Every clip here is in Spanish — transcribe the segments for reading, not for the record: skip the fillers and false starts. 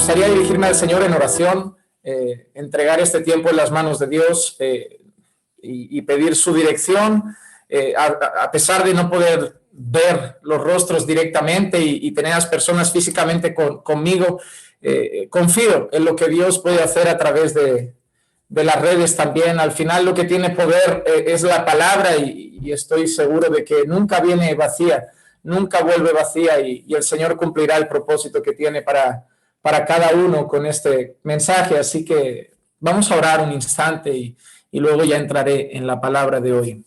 gustaría dirigirme al Señor en oración, entregar este tiempo en las manos de Dios y pedir su dirección, a pesar de no poder ver los rostros directamente y tener a las personas físicamente conmigo. Confío en lo que Dios puede hacer a través de las redes también. Al final lo que tiene poder es la palabra y estoy seguro de que nunca viene vacía, nunca vuelve vacía y el Señor cumplirá el propósito que tiene para cada uno con este mensaje. Así que vamos a orar un instante y luego ya entraré en la palabra de hoy.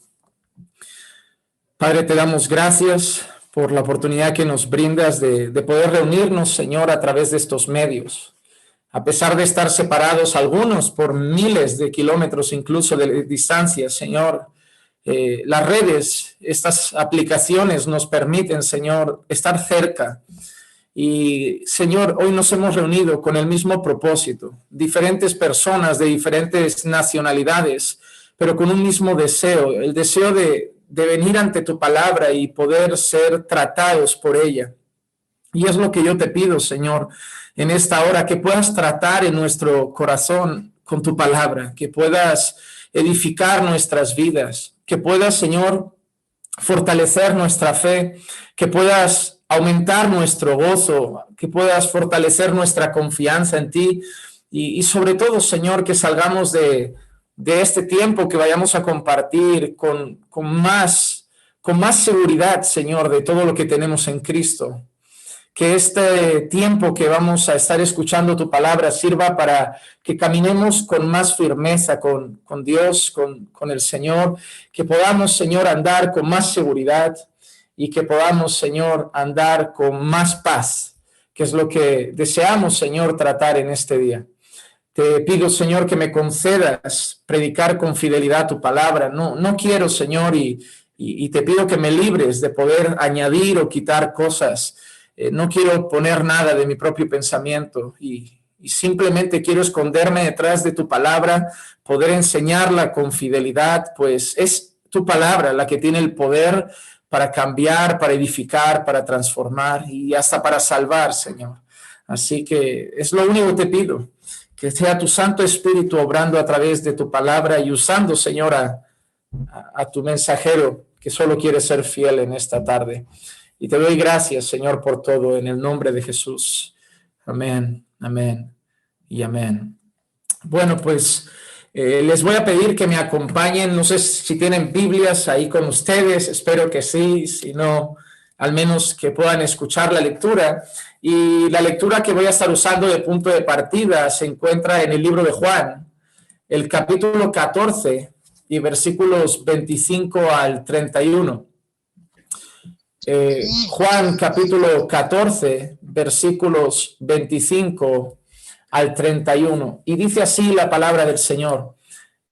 Padre, te damos gracias por la oportunidad que nos brindas de poder reunirnos, Señor, a través de estos medios. A pesar de estar separados algunos por miles de kilómetros incluso de distancia, Señor, las redes, estas aplicaciones nos permiten, Señor, estar cerca. Y, Señor, hoy nos hemos reunido con el mismo propósito, diferentes personas de diferentes nacionalidades, pero con un mismo deseo, el deseo de venir ante tu palabra y poder ser tratados por ella. Y es lo que yo te pido, Señor, en esta hora, que puedas tratar en nuestro corazón con tu palabra, que puedas edificar nuestras vidas, que puedas, Señor, fortalecer nuestra fe, que puedas aumentar nuestro gozo, que puedas fortalecer nuestra confianza en ti y sobre todo, Señor, que salgamos de este tiempo, que vayamos a compartir con más seguridad, Señor, de todo lo que tenemos en Cristo. Que este tiempo que vamos a estar escuchando tu palabra sirva para que caminemos con más firmeza con Dios, con el Señor, que podamos, Señor, andar con más seguridad y que podamos, Señor, andar con más paz, que es lo que deseamos, Señor, tratar en este día. Te pido, Señor, que me concedas predicar con fidelidad tu palabra. No quiero, Señor, y te pido que me libres de poder añadir o quitar cosas. No quiero poner nada de mi propio pensamiento y simplemente quiero esconderme detrás de tu palabra, poder enseñarla con fidelidad, pues es tu palabra la que tiene el poder para cambiar, para edificar, para transformar y hasta para salvar, Señor. Así que es lo único que te pido, que sea tu Santo Espíritu obrando a través de tu palabra y usando, Señor, a tu mensajero que solo quiere ser fiel en esta tarde. Y te doy gracias, Señor, por todo, en el nombre de Jesús. Amén, amén y amén. Bueno, pues les voy a pedir que me acompañen. No sé si tienen Biblias ahí con ustedes. Espero que sí. Si no, al menos que puedan escuchar la lectura. Y la lectura que voy a estar usando de punto de partida se encuentra en el libro de Juan, el capítulo 14 y versículos 25 al 31. Juan capítulo 14, versículos 25 al 31. Y dice así la palabra del Señor: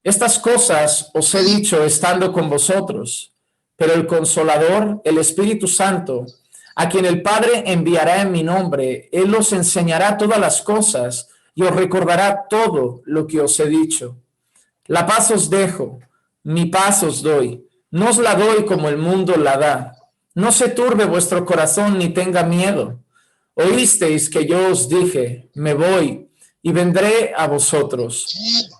estas cosas os he dicho estando con vosotros, pero el Consolador, el Espíritu Santo, a quien el Padre enviará en mi nombre, Él os enseñará todas las cosas y os recordará todo lo que os he dicho. La paz os dejo, mi paz os doy. No os la doy como el mundo la da. No se turbe vuestro corazón ni tenga miedo. Oísteis que yo os dije, me voy y vendré a vosotros.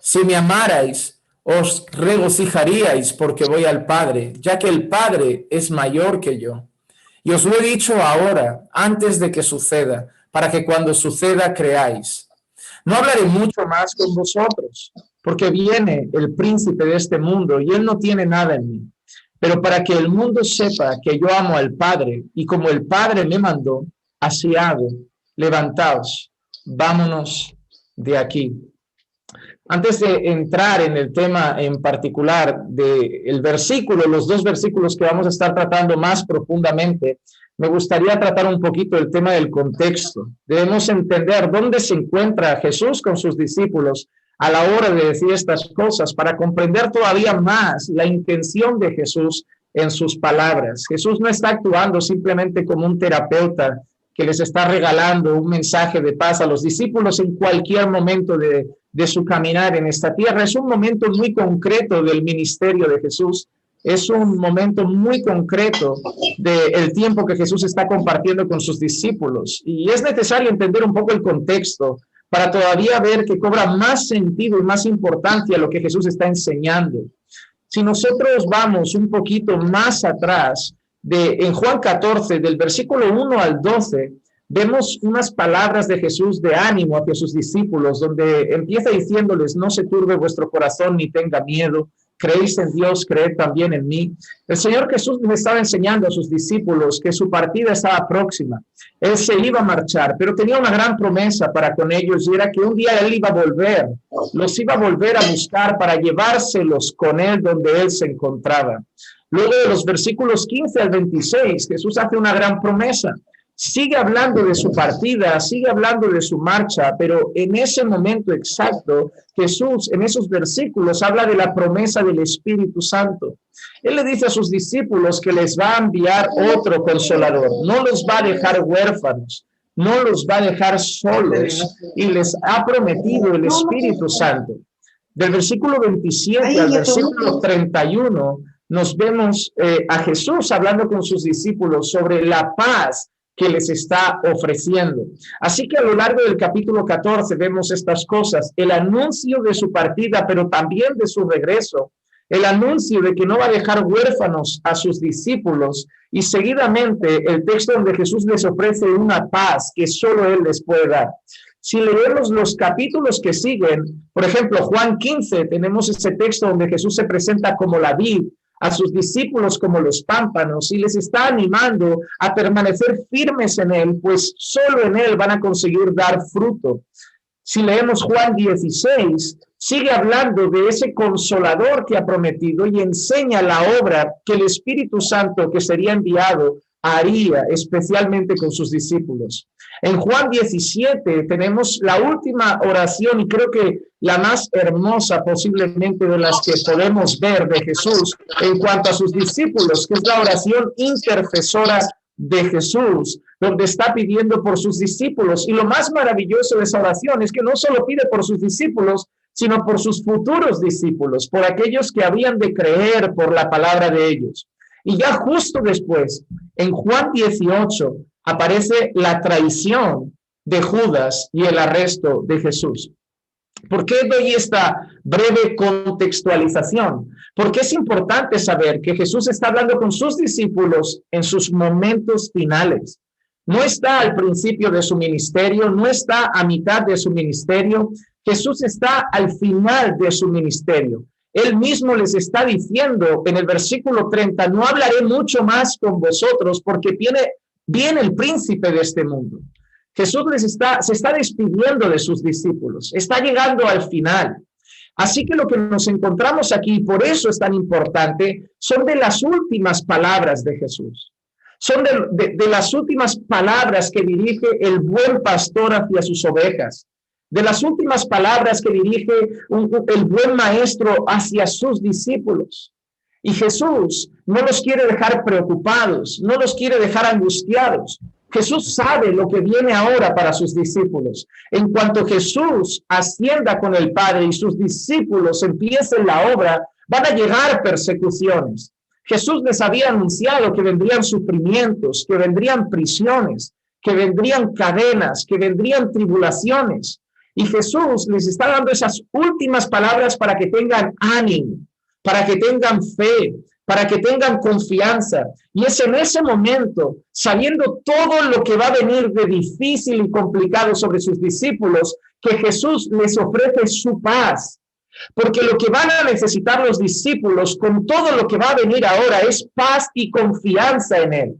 Si me amarais, os regocijaríais porque voy al Padre, ya que el Padre es mayor que yo. Y os lo he dicho ahora, antes de que suceda, para que cuando suceda creáis. No hablaré mucho más con vosotros, porque viene el príncipe de este mundo y él no tiene nada en mí. Pero para que el mundo sepa que yo amo al Padre, y como el Padre me mandó, así hago. Levantaos, vámonos de aquí. Antes de entrar en el tema en particular del versículo, los dos versículos que vamos a estar tratando más profundamente, me gustaría tratar un poquito el tema del contexto. Debemos entender dónde se encuentra Jesús con sus discípulos a la hora de decir estas cosas, para comprender todavía más la intención de Jesús en sus palabras. Jesús no está actuando simplemente como un terapeuta que les está regalando un mensaje de paz a los discípulos en cualquier momento de su caminar en esta tierra. Es un momento muy concreto del ministerio de Jesús, es un momento muy concreto del tiempo que Jesús está compartiendo con sus discípulos. Y es necesario entender un poco el contexto para todavía ver que cobra más sentido y más importancia lo que Jesús está enseñando. Si nosotros vamos un poquito más atrás, en Juan 14, del versículo 1 al 12, vemos unas palabras de Jesús de ánimo hacia sus discípulos, donde empieza diciéndoles: no se turbe vuestro corazón ni tenga miedo. Creéis en Dios, creed también en mí. El Señor Jesús le estaba enseñando a sus discípulos que su partida estaba próxima. Él se iba a marchar, pero tenía una gran promesa para con ellos, y era que un día Él iba a volver, los iba a volver a buscar para llevárselos con Él donde Él se encontraba. Luego de los versículos 15 al 26, Jesús hace una gran promesa. Sigue hablando de su partida, sigue hablando de su marcha, pero en ese momento exacto, Jesús en esos versículos habla de la promesa del Espíritu Santo. Él le dice a sus discípulos que les va a enviar otro consolador, no los va a dejar huérfanos, no los va a dejar solos, y les ha prometido el Espíritu Santo. Del versículo 27 al versículo 31 nos vemos a Jesús hablando con sus discípulos sobre la paz que les está ofreciendo. Así que a lo largo del capítulo 14 vemos estas cosas: el anuncio de su partida, pero también de su regreso, el anuncio de que no va a dejar huérfanos a sus discípulos, y seguidamente el texto donde Jesús les ofrece una paz que solo Él les puede dar. Si leemos los capítulos que siguen, por ejemplo, Juan 15, tenemos ese texto donde Jesús se presenta como la vid, a sus discípulos como los pámpanos, y les está animando a permanecer firmes en Él, pues solo en Él van a conseguir dar fruto. Si leemos Juan 16, sigue hablando de ese consolador que ha prometido y enseña la obra que el Espíritu Santo que sería enviado haría, especialmente con sus discípulos. En Juan 17 tenemos la última oración, y creo que la más hermosa posiblemente de las que podemos ver de Jesús en cuanto a sus discípulos, que es la oración intercesora de Jesús, donde está pidiendo por sus discípulos. Y lo más maravilloso de esa oración es que no solo pide por sus discípulos, sino por sus futuros discípulos, por aquellos que habían de creer por la palabra de ellos. Y ya justo después, en Juan 18, aparece la traición de Judas y el arresto de Jesús. ¿Por qué doy esta breve contextualización? Porque es importante saber que Jesús está hablando con sus discípulos en sus momentos finales. No está al principio de su ministerio, no está a mitad de su ministerio. Jesús está al final de su ministerio. Él mismo les está diciendo en el versículo 30, no hablaré mucho más con vosotros porque viene el príncipe de este mundo. Jesús se está despidiendo de sus discípulos, está llegando al final. Así que lo que nos encontramos aquí, y por eso es tan importante, son de las últimas palabras de Jesús. Son de las últimas palabras que dirige el buen pastor hacia sus ovejas. De las últimas palabras que dirige el buen maestro hacia sus discípulos. Y Jesús no los quiere dejar preocupados, no los quiere dejar angustiados. Jesús sabe lo que viene ahora para sus discípulos. En cuanto Jesús ascienda con el Padre y sus discípulos empiecen la obra, van a llegar persecuciones. Jesús les había anunciado que vendrían sufrimientos, que vendrían prisiones, que vendrían cadenas, que vendrían tribulaciones. Y Jesús les está dando esas últimas palabras para que tengan ánimo, para que tengan fe, para que tengan confianza. Y es en ese momento, sabiendo todo lo que va a venir de difícil y complicado sobre sus discípulos, que Jesús les ofrece su paz. Porque lo que van a necesitar los discípulos con todo lo que va a venir ahora es paz y confianza en Él.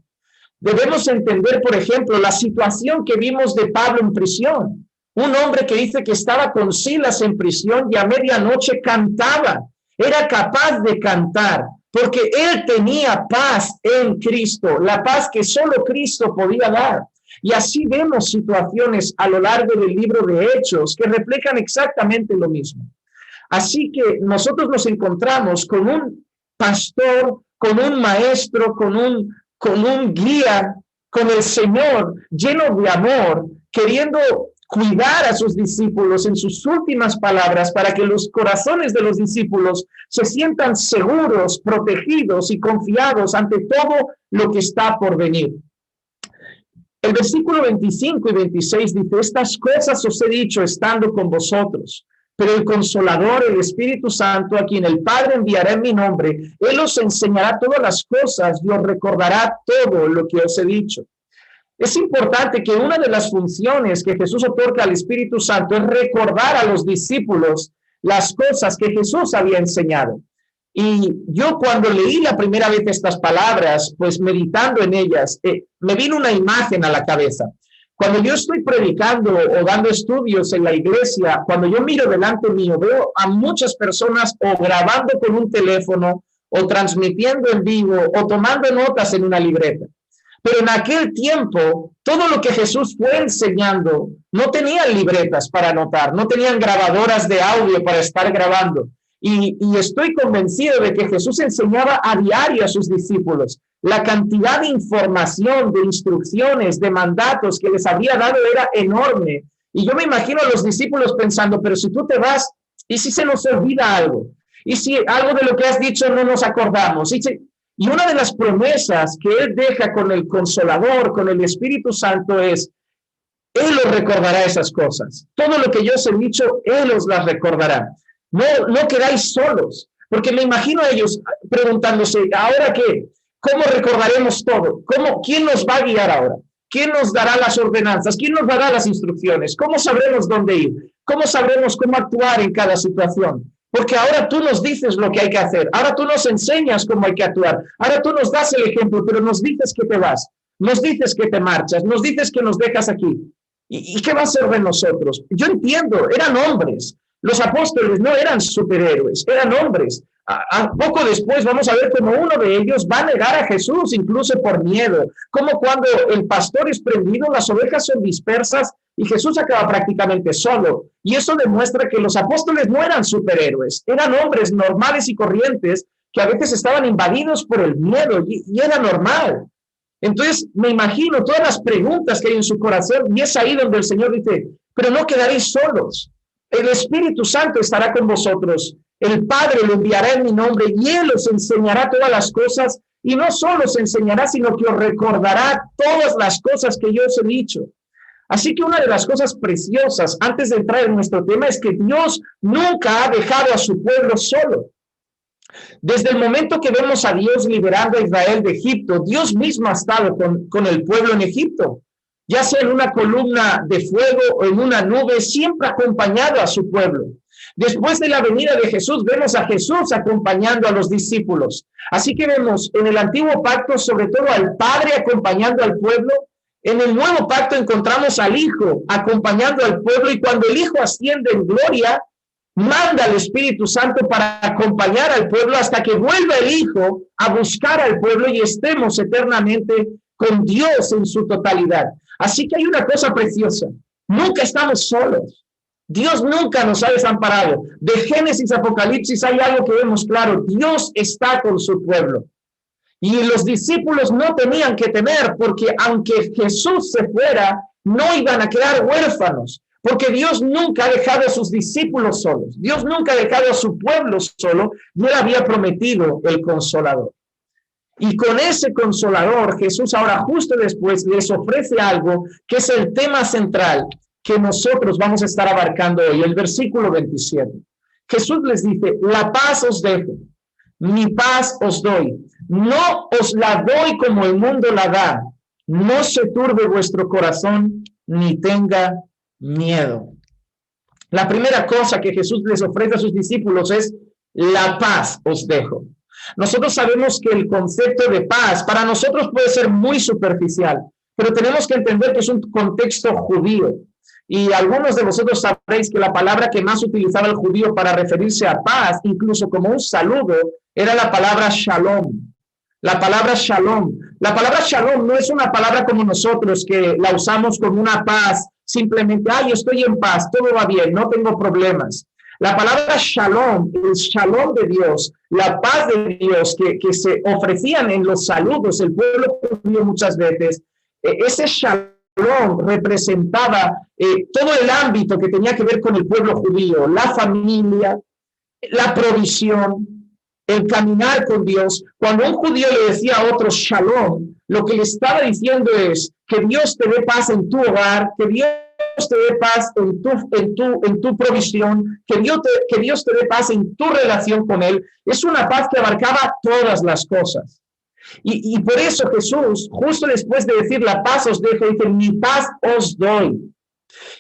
Debemos entender, por ejemplo, la situación que vimos de Pablo en prisión. Un hombre que dice que estaba con Silas en prisión y a medianoche cantaba. Era capaz de cantar porque él tenía paz en Cristo, la paz que solo Cristo podía dar. Y así vemos situaciones a lo largo del libro de Hechos que reflejan exactamente lo mismo. Así que nosotros nos encontramos con un pastor, con un maestro, con un guía, con el Señor lleno de amor, queriendo cuidar a sus discípulos en sus últimas palabras para que los corazones de los discípulos se sientan seguros, protegidos y confiados ante todo lo que está por venir. El versículo 25 y 26 dice, estas cosas os he dicho estando con vosotros, pero el Consolador, el Espíritu Santo, a quien el Padre enviará en mi nombre, Él os enseñará todas las cosas y os recordará todo lo que os he dicho. Es importante que una de las funciones que Jesús otorga al Espíritu Santo es recordar a los discípulos las cosas que Jesús había enseñado. Y yo cuando leí la primera vez estas palabras, pues meditando en ellas, me vino una imagen a la cabeza. Cuando yo estoy predicando o dando estudios en la iglesia, cuando yo miro delante mío, veo a muchas personas o grabando con un teléfono, o transmitiendo en vivo, o tomando notas en una libreta. Pero en aquel tiempo, todo lo que Jesús fue enseñando, no tenían libretas para anotar, no tenían grabadoras de audio para estar grabando. Y estoy convencido de que Jesús enseñaba a diario a sus discípulos. La cantidad de información, de instrucciones, de mandatos que les había dado era enorme. Y yo me imagino a los discípulos pensando, pero si tú te vas, ¿y si se nos olvida algo? ¿Y si algo de lo que has dicho no nos acordamos? Y una de las promesas que Él deja con el Consolador, con el Espíritu Santo es, Él os recordará esas cosas. Todo lo que yo os he dicho, Él os las recordará. No quedáis solos, porque me imagino a ellos preguntándose, ¿ahora qué? ¿Cómo recordaremos todo? ¿Quién nos va a guiar ahora? ¿Quién nos dará las ordenanzas? ¿Quién nos dará las instrucciones? ¿Cómo sabremos dónde ir? ¿Cómo sabremos cómo actuar en cada situación? Porque ahora tú nos dices lo que hay que hacer. Ahora tú nos enseñas cómo hay que actuar. Ahora tú nos das el ejemplo, pero nos dices que te vas. Nos dices que te marchas. Nos dices que nos dejas aquí. ¿Y qué va a ser de nosotros? Yo entiendo, eran hombres. Los apóstoles no eran superhéroes, eran hombres. A poco después vamos a ver cómo uno de ellos va a negar a Jesús, incluso por miedo. Como cuando el pastor es prendido, las ovejas son dispersas y Jesús acaba prácticamente solo. Y eso demuestra que los apóstoles no eran superhéroes, eran hombres normales y corrientes que a veces estaban invadidos por el miedo y era normal. Entonces me imagino todas las preguntas que hay en su corazón y es ahí donde el Señor dice, pero no quedaréis solos. El Espíritu Santo estará con vosotros. El Padre lo enviará en mi nombre y Él os enseñará todas las cosas. Y no solo os enseñará, sino que os recordará todas las cosas que yo os he dicho. Así que una de las cosas preciosas, antes de entrar en nuestro tema, es que Dios nunca ha dejado a su pueblo solo. Desde el momento que vemos a Dios liberando a Israel de Egipto, Dios mismo ha estado con el pueblo en Egipto. Ya sea en una columna de fuego o en una nube, siempre acompañado a su pueblo. Después de la venida de Jesús, vemos a Jesús acompañando a los discípulos. Así que vemos en el antiguo pacto, sobre todo al Padre acompañando al pueblo. En el nuevo pacto encontramos al Hijo acompañando al pueblo. Y cuando el Hijo asciende en gloria, manda al Espíritu Santo para acompañar al pueblo hasta que vuelva el Hijo a buscar al pueblo y estemos eternamente con Dios en su totalidad. Así que hay una cosa preciosa. Nunca estamos solos. Dios nunca nos ha desamparado. De Génesis a Apocalipsis hay algo que vemos claro. Dios está con su pueblo. Y los discípulos no tenían que temer porque aunque Jesús se fuera, no iban a quedar huérfanos. Porque Dios nunca ha dejado a sus discípulos solos. Dios nunca ha dejado a su pueblo solo. Y Él había prometido el Consolador. Y con ese Consolador, Jesús ahora justo después les ofrece algo que es el tema central que nosotros vamos a estar abarcando hoy, el versículo 27. Jesús les dice, la paz os dejo, mi paz os doy. No os la doy como el mundo la da. No se turbe vuestro corazón ni tenga miedo. La primera cosa que Jesús les ofrece a sus discípulos es, la paz os dejo. Nosotros sabemos que el concepto de paz para nosotros puede ser muy superficial, pero tenemos que entender que es un contexto judío. Y algunos de vosotros sabréis que la palabra que más utilizaba el judío para referirse a paz, incluso como un saludo, era la palabra shalom. La palabra shalom. La palabra shalom no es una palabra como nosotros que la usamos como una paz, simplemente, yo estoy en paz, todo va bien, no tengo problemas. La palabra shalom, el shalom de Dios, la paz de Dios que se ofrecían en los saludos, el pueblo judío muchas veces, ese shalom Shalom representaba todo el ámbito que tenía que ver con el pueblo judío, la familia, la provisión, el caminar con Dios. Cuando un judío le decía a otro Shalom, lo que le estaba diciendo es que Dios te dé paz en tu hogar, que Dios te dé paz en tu provisión, que Dios te dé paz en tu relación con Él. Es una paz que abarcaba todas las cosas. Y por eso Jesús, justo después de decir la paz os dejo, dice, mi paz os doy.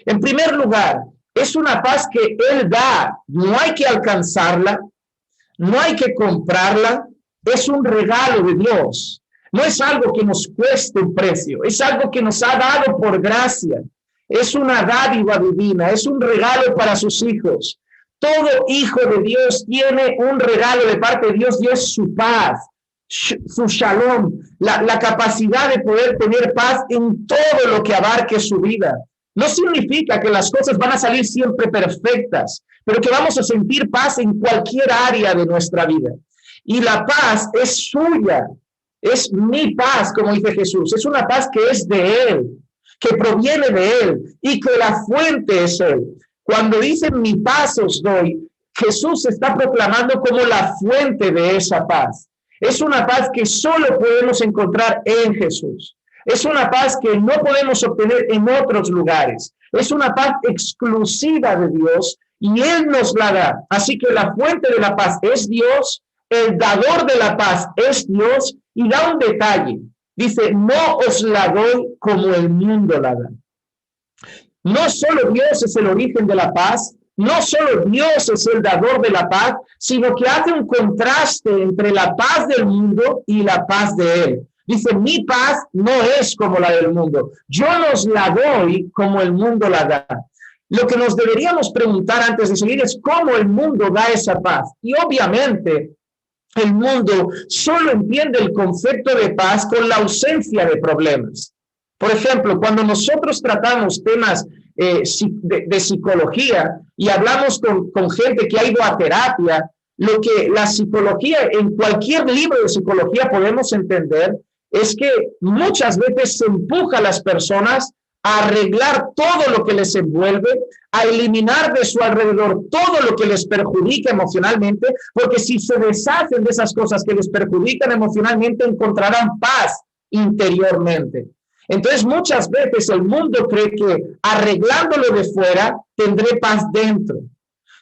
En primer lugar, es una paz que Él da, no hay que alcanzarla, no hay que comprarla, es un regalo de Dios. No es algo que nos cueste un precio, es algo que nos ha dado por gracia. Es una dádiva divina, es un regalo para sus hijos. Todo hijo de Dios tiene un regalo de parte de Dios y es su paz, su shalom, la capacidad de poder tener paz en todo lo que abarque su vida. No significa que las cosas van a salir siempre perfectas, pero que vamos a sentir paz en cualquier área de nuestra vida. Y la paz es suya, es mi paz, como dice Jesús, es una paz que es de Él, que proviene de Él y que la fuente es Él. Cuando dice mi paz os doy, Jesús se está proclamando como la fuente de esa paz. Es una paz que solo podemos encontrar en Jesús. Es una paz que no podemos obtener en otros lugares. Es una paz exclusiva de Dios y Él nos la da. Así que la fuente de la paz es Dios, el dador de la paz es Dios y da un detalle. Dice, no os la doy como el mundo la da. No solo Dios es el origen de la paz, no solo Dios es el dador de la paz, sino que hace un contraste entre la paz del mundo y la paz de Él. Dice, mi paz no es como la del mundo. Yo nos la doy como el mundo la da. Lo que nos deberíamos preguntar antes de seguir es cómo el mundo da esa paz. Y obviamente el mundo solo entiende el concepto de paz con la ausencia de problemas. Por ejemplo, cuando nosotros tratamos temas de psicología y hablamos con gente que ha ido a terapia, lo que la psicología, en cualquier libro de psicología podemos entender, es que muchas veces se empuja a las personas a arreglar todo lo que les envuelve, a eliminar de su alrededor todo lo que les perjudica emocionalmente, porque si se deshacen de esas cosas que les perjudican emocionalmente, encontrarán paz interiormente. Entonces, muchas veces el mundo cree que arreglándolo de fuera, tendré paz dentro.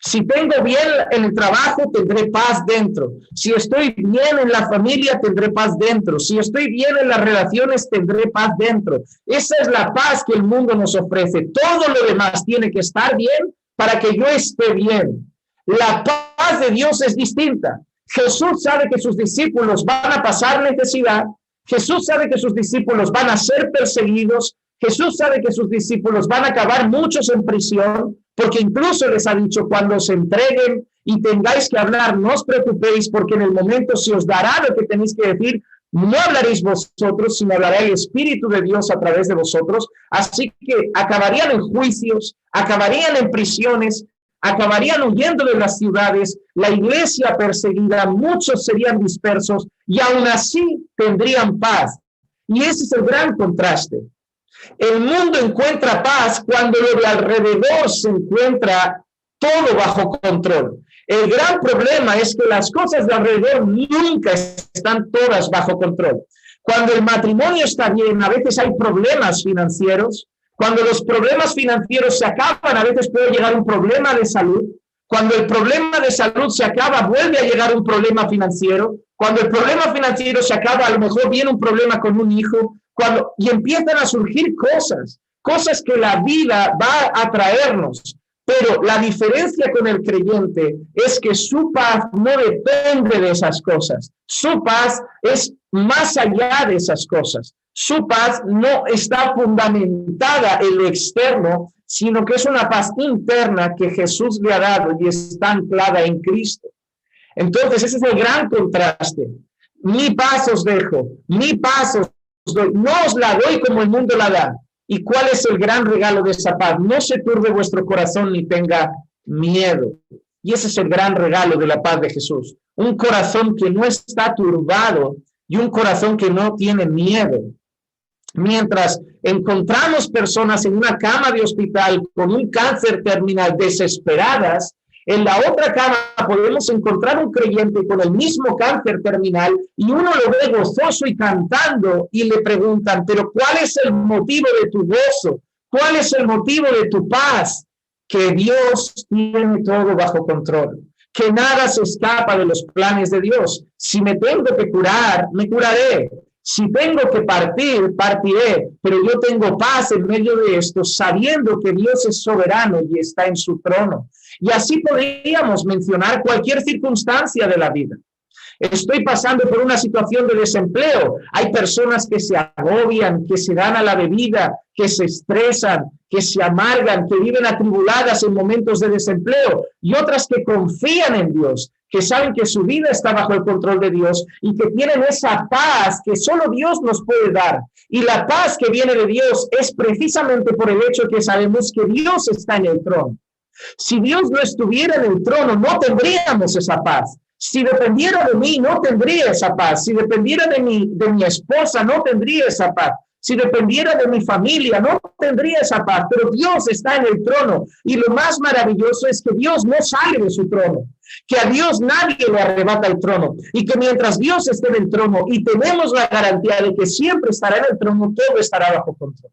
Si tengo bien en el trabajo, tendré paz dentro. Si estoy bien en la familia, tendré paz dentro. Si estoy bien en las relaciones, tendré paz dentro. Esa es la paz que el mundo nos ofrece. Todo lo demás tiene que estar bien para que yo esté bien. La paz de Dios es distinta. Jesús sabe que sus discípulos van a pasar necesidad. Jesús sabe que sus discípulos van a ser perseguidos. Jesús sabe que sus discípulos van a acabar muchos en prisión, porque incluso les ha dicho, cuando se entreguen y tengáis que hablar, no os preocupéis, porque en el momento se os dará lo que tenéis que decir, no hablaréis vosotros, sino hablará el Espíritu de Dios a través de vosotros. Así que acabarían en juicios, acabarían en prisiones, acabarían huyendo de las ciudades, la iglesia perseguida, muchos serían dispersos y aún así tendrían paz. Y ese es el gran contraste. El mundo encuentra paz cuando lo de alrededor se encuentra todo bajo control. El gran problema es que las cosas de alrededor nunca están todas bajo control. Cuando el matrimonio está bien, a veces hay problemas financieros. Cuando los problemas financieros se acaban, a veces puede llegar un problema de salud. Cuando el problema de salud se acaba, vuelve a llegar un problema financiero. Cuando el problema financiero se acaba, a lo mejor viene un problema con un hijo. Y empiezan a surgir cosas que la vida va a traernos. Pero la diferencia con el creyente es que su paz no depende de esas cosas. Su paz es más allá de esas cosas. Su paz no está fundamentada en lo externo, sino que es una paz interna que Jesús le ha dado y está anclada en Cristo. Entonces, ese es el gran contraste. Mi paz os dejo, mi paz os doy, no os la doy como el mundo la da. ¿Y cuál es el gran regalo de esa paz? No se turbe vuestro corazón ni tenga miedo. Y ese es el gran regalo de la paz de Jesús. Un corazón que no está turbado y un corazón que no tiene miedo. Mientras encontramos personas en una cama de hospital con un cáncer terminal desesperadas, en la otra cama podemos encontrar un creyente con el mismo cáncer terminal y uno lo ve gozoso y cantando y le preguntan, pero ¿cuál es el motivo de tu gozo? ¿Cuál es el motivo de tu paz? Que Dios tiene todo bajo control, que nada se escapa de los planes de Dios. Si me tengo que curar, me curaré. Si tengo que partir, partiré, pero yo tengo paz en medio de esto, sabiendo que Dios es soberano y está en su trono. Y así podríamos mencionar cualquier circunstancia de la vida. Estoy pasando por una situación de desempleo. Hay personas que se agobian, que se dan a la bebida, que se estresan, que se amargan, que viven atribuladas en momentos de desempleo, y otras que confían en Dios, que saben que su vida está bajo el control de Dios y que tienen esa paz que solo Dios nos puede dar. Y la paz que viene de Dios es precisamente por el hecho que sabemos que Dios está en el trono. Si Dios no estuviera en el trono, no tendríamos esa paz. Si dependiera de mí, no tendría esa paz. Si dependiera de mi esposa, no tendría esa paz. Si dependiera de mi familia, no tendría esa paz. Pero Dios está en el trono. Y lo más maravilloso es que Dios no sale de su trono. Que a Dios nadie le arrebata el trono. Y que mientras Dios esté en el trono y tenemos la garantía de que siempre estará en el trono, todo estará bajo control.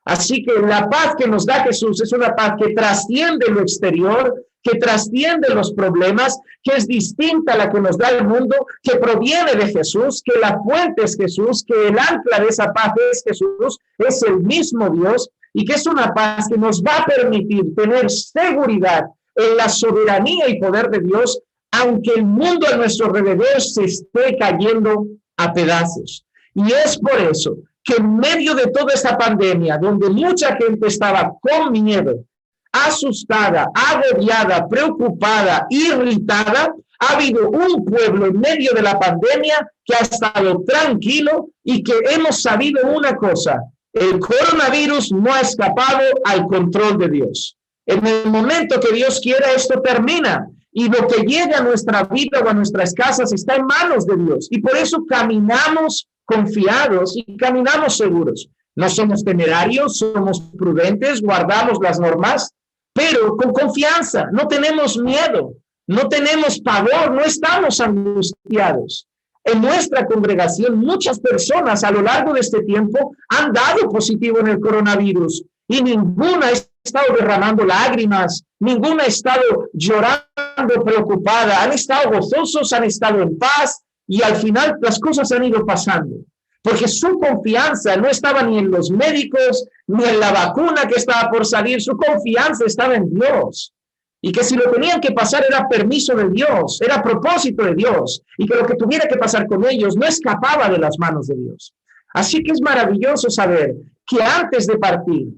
Así que la paz que nos da Jesús es una paz que trasciende lo exterior, que trasciende los problemas, que es distinta a la que nos da el mundo, que proviene de Jesús, que la fuente es Jesús, que el ancla de esa paz es Jesús, es el mismo Dios, y que es una paz que nos va a permitir tener seguridad en la soberanía y poder de Dios, aunque el mundo a nuestro alrededor se esté cayendo a pedazos. Y es por eso que en medio de toda esta pandemia, donde mucha gente estaba con miedo, asustada, agobiada, preocupada, irritada, ha habido un pueblo en medio de la pandemia que ha estado tranquilo y que hemos sabido una cosa: el coronavirus no ha escapado al control de Dios. En el momento que Dios quiera, esto termina. Y lo que llega a nuestra vida o a nuestras casas está en manos de Dios. Y por eso caminamos confiados y caminamos seguros. No somos temerarios, somos prudentes, guardamos las normas, pero con confianza. No tenemos miedo, no tenemos pavor, no estamos angustiados. En nuestra congregación, muchas personas a lo largo de este tiempo han dado positivo en el coronavirus y ninguna ha estado derramando lágrimas, ninguna ha estado llorando preocupada, han estado gozosos, han estado en paz y al final las cosas han ido pasando. Porque su confianza no estaba ni en los médicos, ni en la vacuna que estaba por salir, su confianza estaba en Dios. Y que si lo tenían que pasar era permiso de Dios, era propósito de Dios, y que lo que tuviera que pasar con ellos no escapaba de las manos de Dios. Así que es maravilloso saber que antes de partir,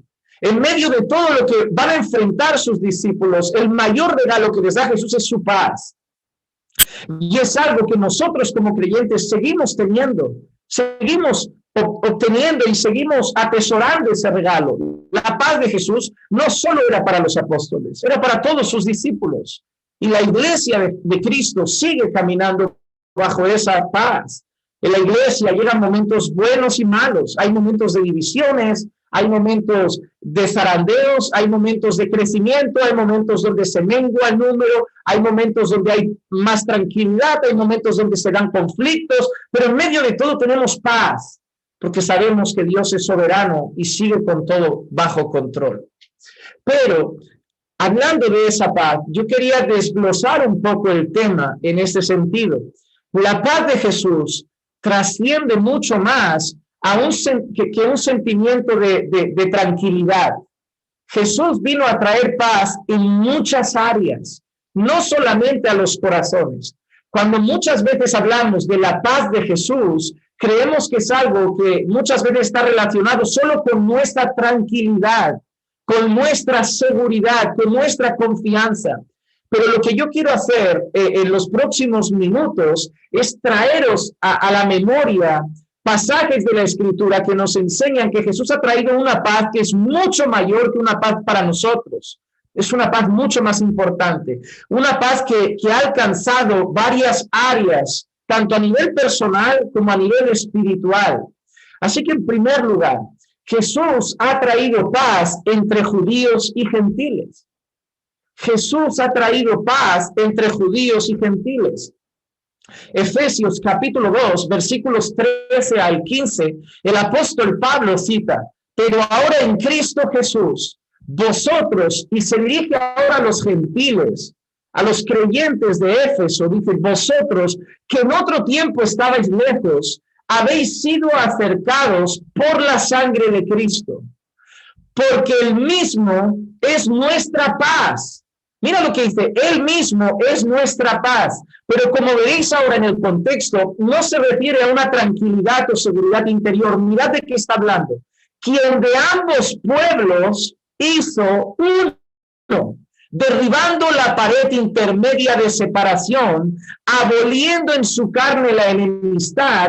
en medio de todo lo que van a enfrentar sus discípulos, el mayor regalo que les da Jesús es su paz. Y es algo que nosotros como creyentes seguimos teniendo, seguimos obteniendo y seguimos atesorando ese regalo. La paz de Jesús no solo era para los apóstoles, era para todos sus discípulos. Y la iglesia de Cristo sigue caminando bajo esa paz. En la iglesia llegan momentos buenos y malos, hay momentos de divisiones, hay momentos de zarandeos, hay momentos de crecimiento, hay momentos donde se mengua el número, hay momentos donde hay más tranquilidad, hay momentos donde se dan conflictos, pero en medio de todo tenemos paz, porque sabemos que Dios es soberano y sigue con todo bajo control. Pero, hablando de esa paz, yo quería desglosar un poco el tema en este sentido. La paz de Jesús trasciende mucho más que un sentimiento de tranquilidad. Jesús vino a traer paz en muchas áreas, no solamente a los corazones. Cuando muchas veces hablamos de la paz de Jesús, creemos que es algo que muchas veces está relacionado solo con nuestra tranquilidad, con nuestra seguridad, con nuestra confianza. Pero lo que yo quiero hacer en los próximos minutos es traeros a la memoria pasajes de la Escritura que nos enseñan que Jesús ha traído una paz que es mucho mayor que una paz para nosotros. Es una paz mucho más importante. Una paz que ha alcanzado varias áreas, tanto a nivel personal como a nivel espiritual. Así que en primer lugar, Jesús ha traído paz entre judíos y gentiles. Jesús ha traído paz entre judíos y gentiles. Efesios capítulo 2, versículos 13 al 15, el apóstol Pablo cita: pero ahora en Cristo Jesús, vosotros, y se dirige ahora a los gentiles, a los creyentes de Éfeso, dice: vosotros que en otro tiempo estabais lejos, habéis sido acercados por la sangre de Cristo, porque Él mismo es nuestra paz. Mira lo que dice: Él mismo es nuestra paz. Pero como veréis ahora en el contexto, no se refiere a una tranquilidad o seguridad interior. Mirad de qué está hablando. Quien de ambos pueblos hizo uno, derribando la pared intermedia de separación, aboliendo en su carne la enemistad,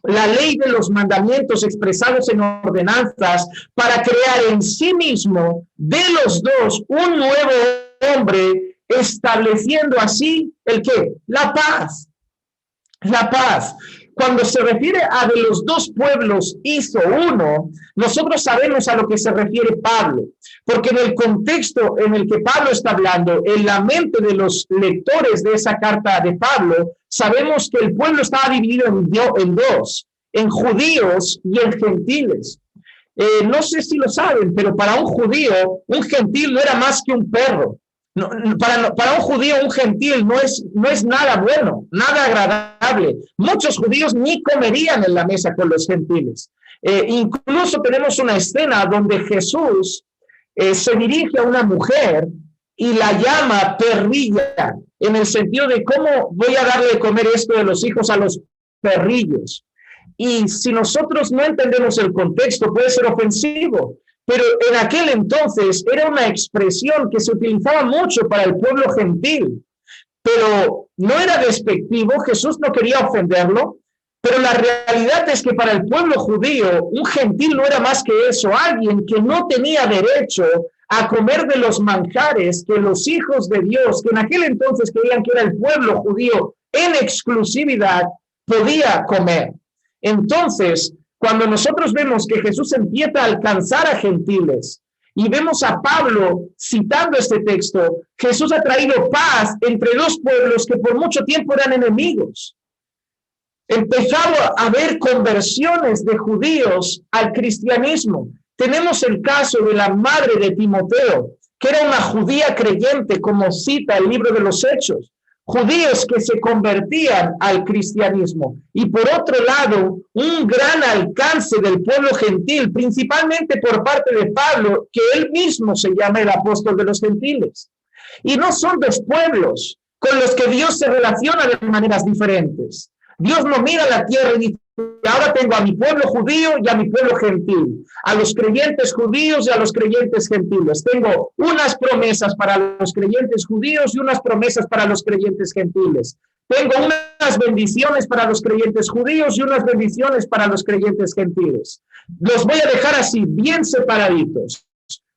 la ley de los mandamientos expresados en ordenanzas, para crear en sí mismo de los dos un nuevo hombre, estableciendo así ¿el qué? La paz. La paz. Cuando se refiere a de los dos pueblos hizo uno, nosotros sabemos a lo que se refiere Pablo, porque en el contexto en el que Pablo está hablando, en la mente de los lectores de esa carta de Pablo, sabemos que el pueblo estaba dividido en dos, en judíos y en gentiles. No sé si lo saben, pero para un judío, un gentil no era más que un perro. No, para un judío, un gentil no es nada bueno, nada agradable. Muchos judíos ni comerían en la mesa con los gentiles. Incluso tenemos una escena donde Jesús se dirige a una mujer y la llama perrilla, en el sentido de cómo voy a darle de comer esto de los hijos a los perrillos. Y si nosotros no entendemos el contexto, puede ser ofensivo. Pero en aquel entonces era una expresión que se utilizaba mucho para el pueblo gentil, pero no era despectivo. Jesús no quería ofenderlo, pero la realidad es que para el pueblo judío un gentil no era más que eso, alguien que no tenía derecho a comer de los manjares que los hijos de Dios, que en aquel entonces creían que era el pueblo judío en exclusividad, podía comer. Entonces, cuando nosotros vemos que Jesús empieza a alcanzar a gentiles y vemos a Pablo citando este texto, Jesús ha traído paz entre dos pueblos que por mucho tiempo eran enemigos. Empezaba a haber conversiones de judíos al cristianismo. Tenemos el caso de la madre de Timoteo, que era una judía creyente, como cita el libro de los Hechos. Judíos que se convertían al cristianismo. Y por otro lado, un gran alcance del pueblo gentil, principalmente por parte de Pablo, que él mismo se llama el apóstol de los gentiles. Y no son dos pueblos con los que Dios se relaciona de maneras diferentes. Dios no mira a la tierra y dice: ahora tengo a mi pueblo judío y a mi pueblo gentil, a los creyentes judíos y a los creyentes gentiles. Tengo unas promesas para los creyentes judíos y unas promesas para los creyentes gentiles. Tengo unas bendiciones para los creyentes judíos y unas bendiciones para los creyentes gentiles. Los voy a dejar así, bien separaditos,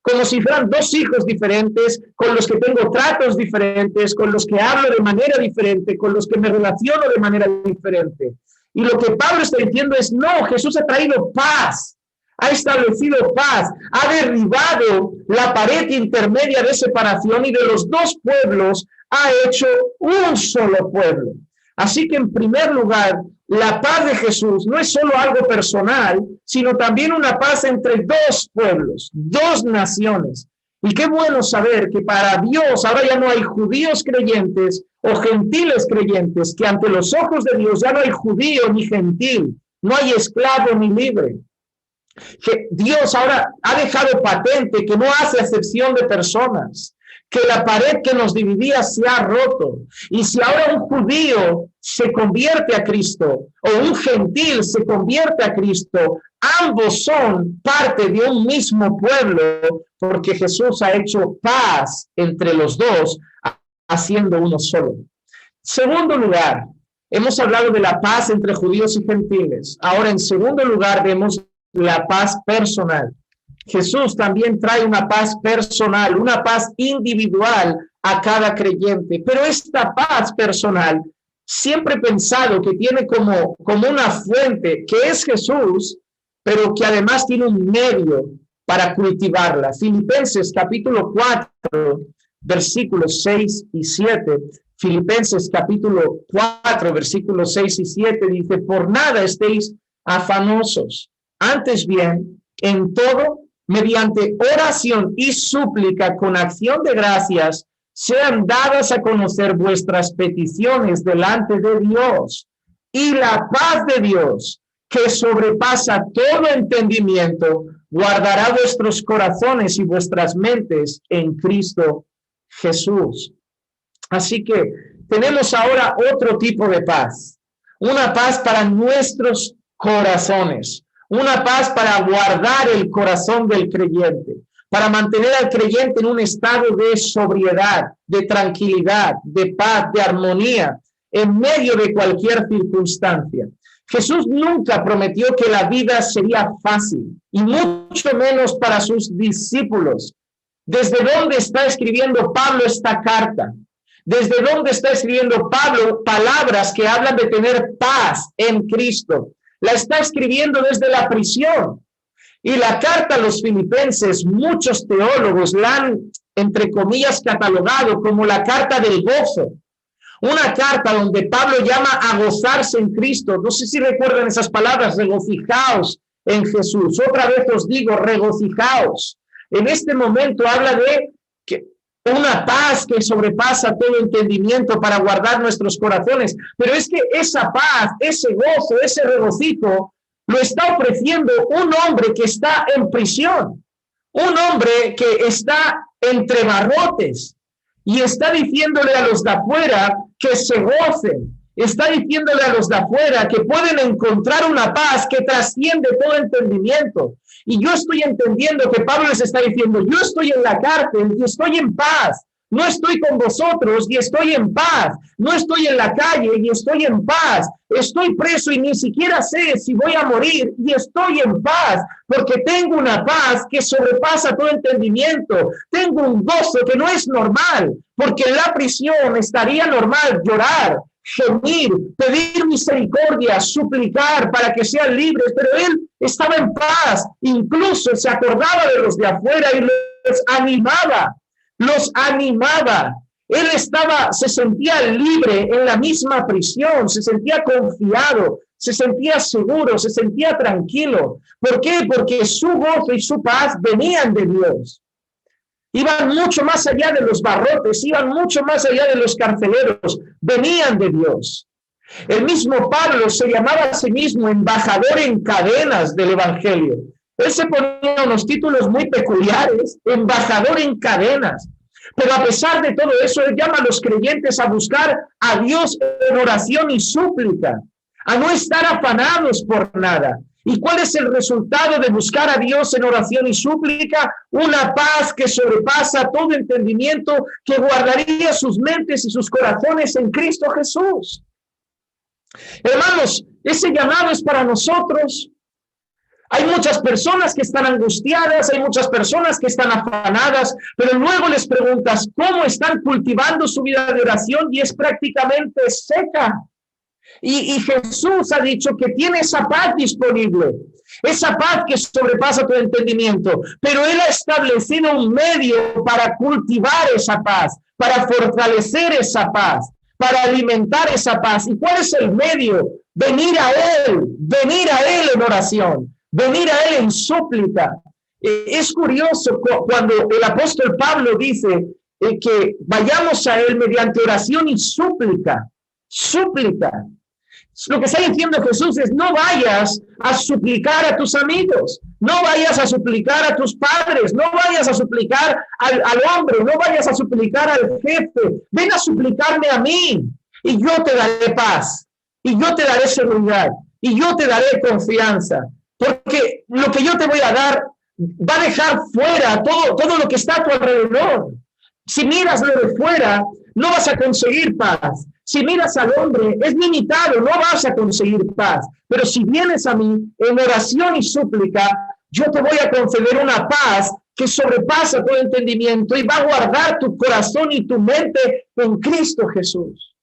como si fueran dos hijos diferentes, con los que tengo tratos diferentes, con los que hablo de manera diferente, con los que me relaciono de manera diferente. Y lo que Pablo está diciendo es: no, Jesús ha traído paz, ha establecido paz, ha derribado la pared intermedia de separación y de los dos pueblos ha hecho un solo pueblo. Así que en primer lugar, la paz de Jesús no es solo algo personal, sino también una paz entre dos pueblos, dos naciones. Y qué bueno saber que para Dios ahora ya no hay judíos creyentes o gentiles creyentes, que ante los ojos de Dios ya no hay judío ni gentil, no hay esclavo ni libre. Que Dios ahora ha dejado patente que no hace excepción de personas, que la pared que nos dividía se ha roto. Y si ahora un judío se convierte a Cristo o un gentil se convierte a Cristo, ambos son parte de un mismo pueblo, porque Jesús ha hecho paz entre los dos, haciendo uno solo. Segundo lugar, hemos hablado de la paz entre judíos y gentiles. Ahora, en segundo lugar, vemos la paz personal. Jesús también trae una paz personal, una paz individual a cada creyente. Pero esta paz personal, siempre he pensado que tiene como una fuente, que es Jesús, pero que además tiene un medio para cultivarla. Filipenses capítulo 4, versículos 6 y 7. Filipenses capítulo 4, versículos 6 y 7 dice: por nada estéis afanosos, antes bien, en todo, mediante oración y súplica con acción de gracias, sean dadas a conocer vuestras peticiones delante de Dios, y la paz de Dios, que sobrepasa todo entendimiento, guardará vuestros corazones y vuestras mentes en Cristo Jesús. Así que tenemos ahora otro tipo de paz, una paz para nuestros corazones, una paz para guardar el corazón del creyente, para mantener al creyente en un estado de sobriedad, de tranquilidad, de paz, de armonía, en medio de cualquier circunstancia. Jesús nunca prometió que la vida sería fácil, y mucho menos para sus discípulos. ¿Desde dónde está escribiendo Pablo esta carta? ¿Desde dónde está escribiendo Pablo palabras que hablan de tener paz en Cristo? La está escribiendo desde la prisión. Y la carta a los filipenses, muchos teólogos la han, entre comillas, catalogado como la carta del gozo. Una carta donde Pablo llama a gozarse en Cristo. No sé si recuerdan esas palabras: regocijaos en Jesús. Otra vez os digo, regocijaos. En este momento habla de que una paz que sobrepasa todo entendimiento para guardar nuestros corazones. Pero es que esa paz, ese gozo, ese regocijo, lo está ofreciendo un hombre que está en prisión. Un hombre que está entre barrotes. Y está diciéndole a los de afuera que se gocen. Está diciéndole a los de afuera que pueden encontrar una paz que trasciende todo entendimiento. Y yo estoy entendiendo que Pablo les está diciendo: yo estoy en la cárcel y estoy en paz. No estoy con vosotros y estoy en paz. No estoy en la calle y estoy en paz. Estoy preso y ni siquiera sé si voy a morir y estoy en paz, porque tengo una paz que sobrepasa todo entendimiento. Tengo un gozo que no es normal, porque en la prisión estaría normal llorar, gemir, pedir misericordia, suplicar para que sean libres, pero él estaba en paz. Incluso se acordaba de los de afuera y los animaba. Los animaba. Él se sentía libre en la misma prisión, se sentía confiado, se sentía seguro, se sentía tranquilo. ¿Por qué? Porque su gozo y su paz venían de Dios. Iban mucho más allá de los barrotes, iban mucho más allá de los carceleros, venían de Dios. El mismo Pablo se llamaba a sí mismo embajador en cadenas del Evangelio. Él se ponía unos títulos muy peculiares: embajador en cadenas. Pero a pesar de todo eso, él llama a los creyentes a buscar a Dios en oración y súplica, a no estar afanados por nada. ¿Y cuál es el resultado de buscar a Dios en oración y súplica? Una paz que sobrepasa todo entendimiento, que guardaría sus mentes y sus corazones en Cristo Jesús. Hermanos, ese llamado es para nosotros. Hay muchas personas que están angustiadas, hay muchas personas que están afanadas, pero luego les preguntas cómo están cultivando su vida de oración y es prácticamente seca. Y Jesús ha dicho que tiene esa paz disponible, esa paz que sobrepasa todo entendimiento, pero Él ha establecido un medio para cultivar esa paz, para fortalecer esa paz, para alimentar esa paz. ¿Y cuál es el medio? Venir a Él en oración. Venir a Él en súplica. Es curioso cuando el apóstol Pablo dice que vayamos a Él mediante oración y súplica. Súplica. Lo que está diciendo Jesús es: no vayas a suplicar a tus amigos, no vayas a suplicar a tus padres, no vayas a suplicar al hombre, no vayas a suplicar al jefe. Ven a suplicarme a mí y yo te daré paz, y yo te daré seguridad, y yo te daré confianza. Porque lo que yo te voy a dar va a dejar fuera todo lo que está a tu alrededor. Si miras lo de fuera, no vas a conseguir paz. Si miras al hombre, es limitado, no vas a conseguir paz. Pero si vienes a mí en oración y súplica, yo te voy a conceder una paz que sobrepasa todo entendimiento y va a guardar tu corazón y tu mente en Cristo Jesús.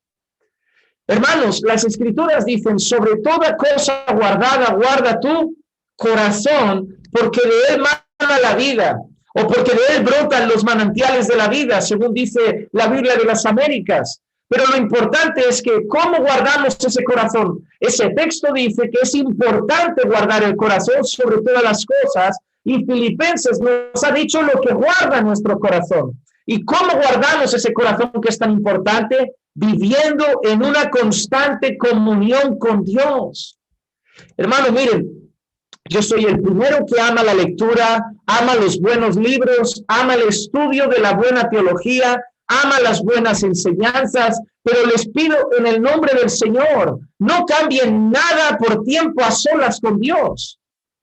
Hermanos, las Escrituras dicen: sobre toda cosa guardada, guarda tu corazón, porque de él mana la vida, o porque de él brotan los manantiales de la vida, según dice la Biblia de las Américas. Pero lo importante es que ¿cómo guardamos ese corazón? Ese texto dice que es importante guardar el corazón sobre todas las cosas, y Filipenses nos ha dicho lo que guarda nuestro corazón. ¿Y cómo guardamos ese corazón que es tan importante? Viviendo en una constante comunión con Dios. Hermano, miren, yo soy el primero que ama la lectura, ama los buenos libros, ama el estudio de la buena teología, ama las buenas enseñanzas, pero les pido en el nombre del Señor, no cambien nada por tiempo a solas con Dios.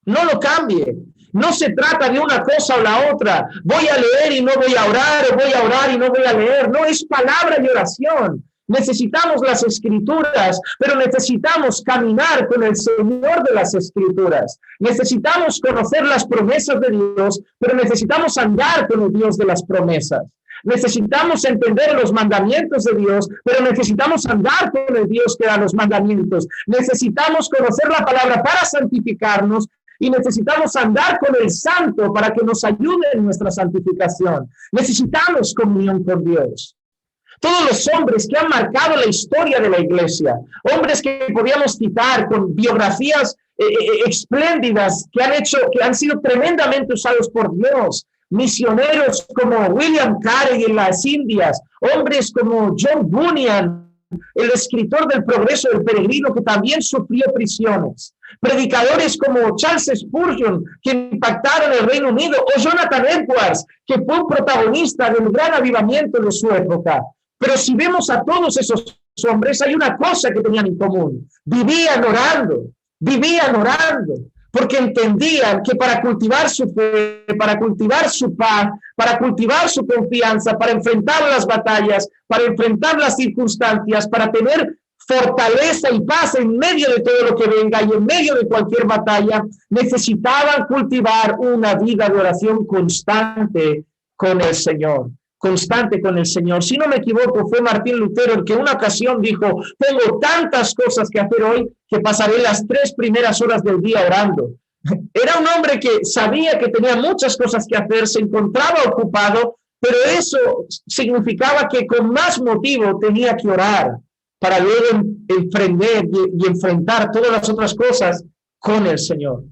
No lo cambien. No se trata de una cosa o la otra. Voy a leer y no voy a orar, o voy a orar y no voy a leer. No, es palabra y oración. Necesitamos las Escrituras, pero necesitamos caminar con el Señor de las Escrituras. Necesitamos conocer las promesas de Dios, pero necesitamos andar con el Dios de las promesas. Necesitamos entender los mandamientos de Dios, pero necesitamos andar con el Dios que da los mandamientos. Necesitamos conocer la palabra para santificarnos y necesitamos andar con el Santo para que nos ayude en nuestra santificación. Necesitamos comunión con Dios. Todos los hombres que han marcado la historia de la iglesia, hombres que podíamos citar con biografías espléndidas que han sido tremendamente usados por Dios, misioneros como William Carey en las Indias, hombres como John Bunyan, el escritor del Progreso del Peregrino, que también sufrió prisiones, predicadores como Charles Spurgeon, que impactaron el Reino Unido, o Jonathan Edwards, que fue un protagonista del gran avivamiento de su época. Pero si vemos a todos esos hombres, hay una cosa que tenían en común: vivían orando, porque entendían que para cultivar su fe, para cultivar su paz, para cultivar su confianza, para enfrentar las batallas, para enfrentar las circunstancias, para tener fortaleza y paz en medio de todo lo que venga y en medio de cualquier batalla, necesitaban cultivar una vida de oración constante con el Señor. Constante con el Señor. Si no me equivoco, fue Martín Lutero el que en una ocasión dijo: tengo tantas cosas que hacer hoy que pasaré las 3 primeras horas del día orando. Era un hombre que sabía que tenía muchas cosas que hacer, se encontraba ocupado, pero eso significaba que con más motivo tenía que orar para luego emprender y enfrentar todas las otras cosas con el Señor.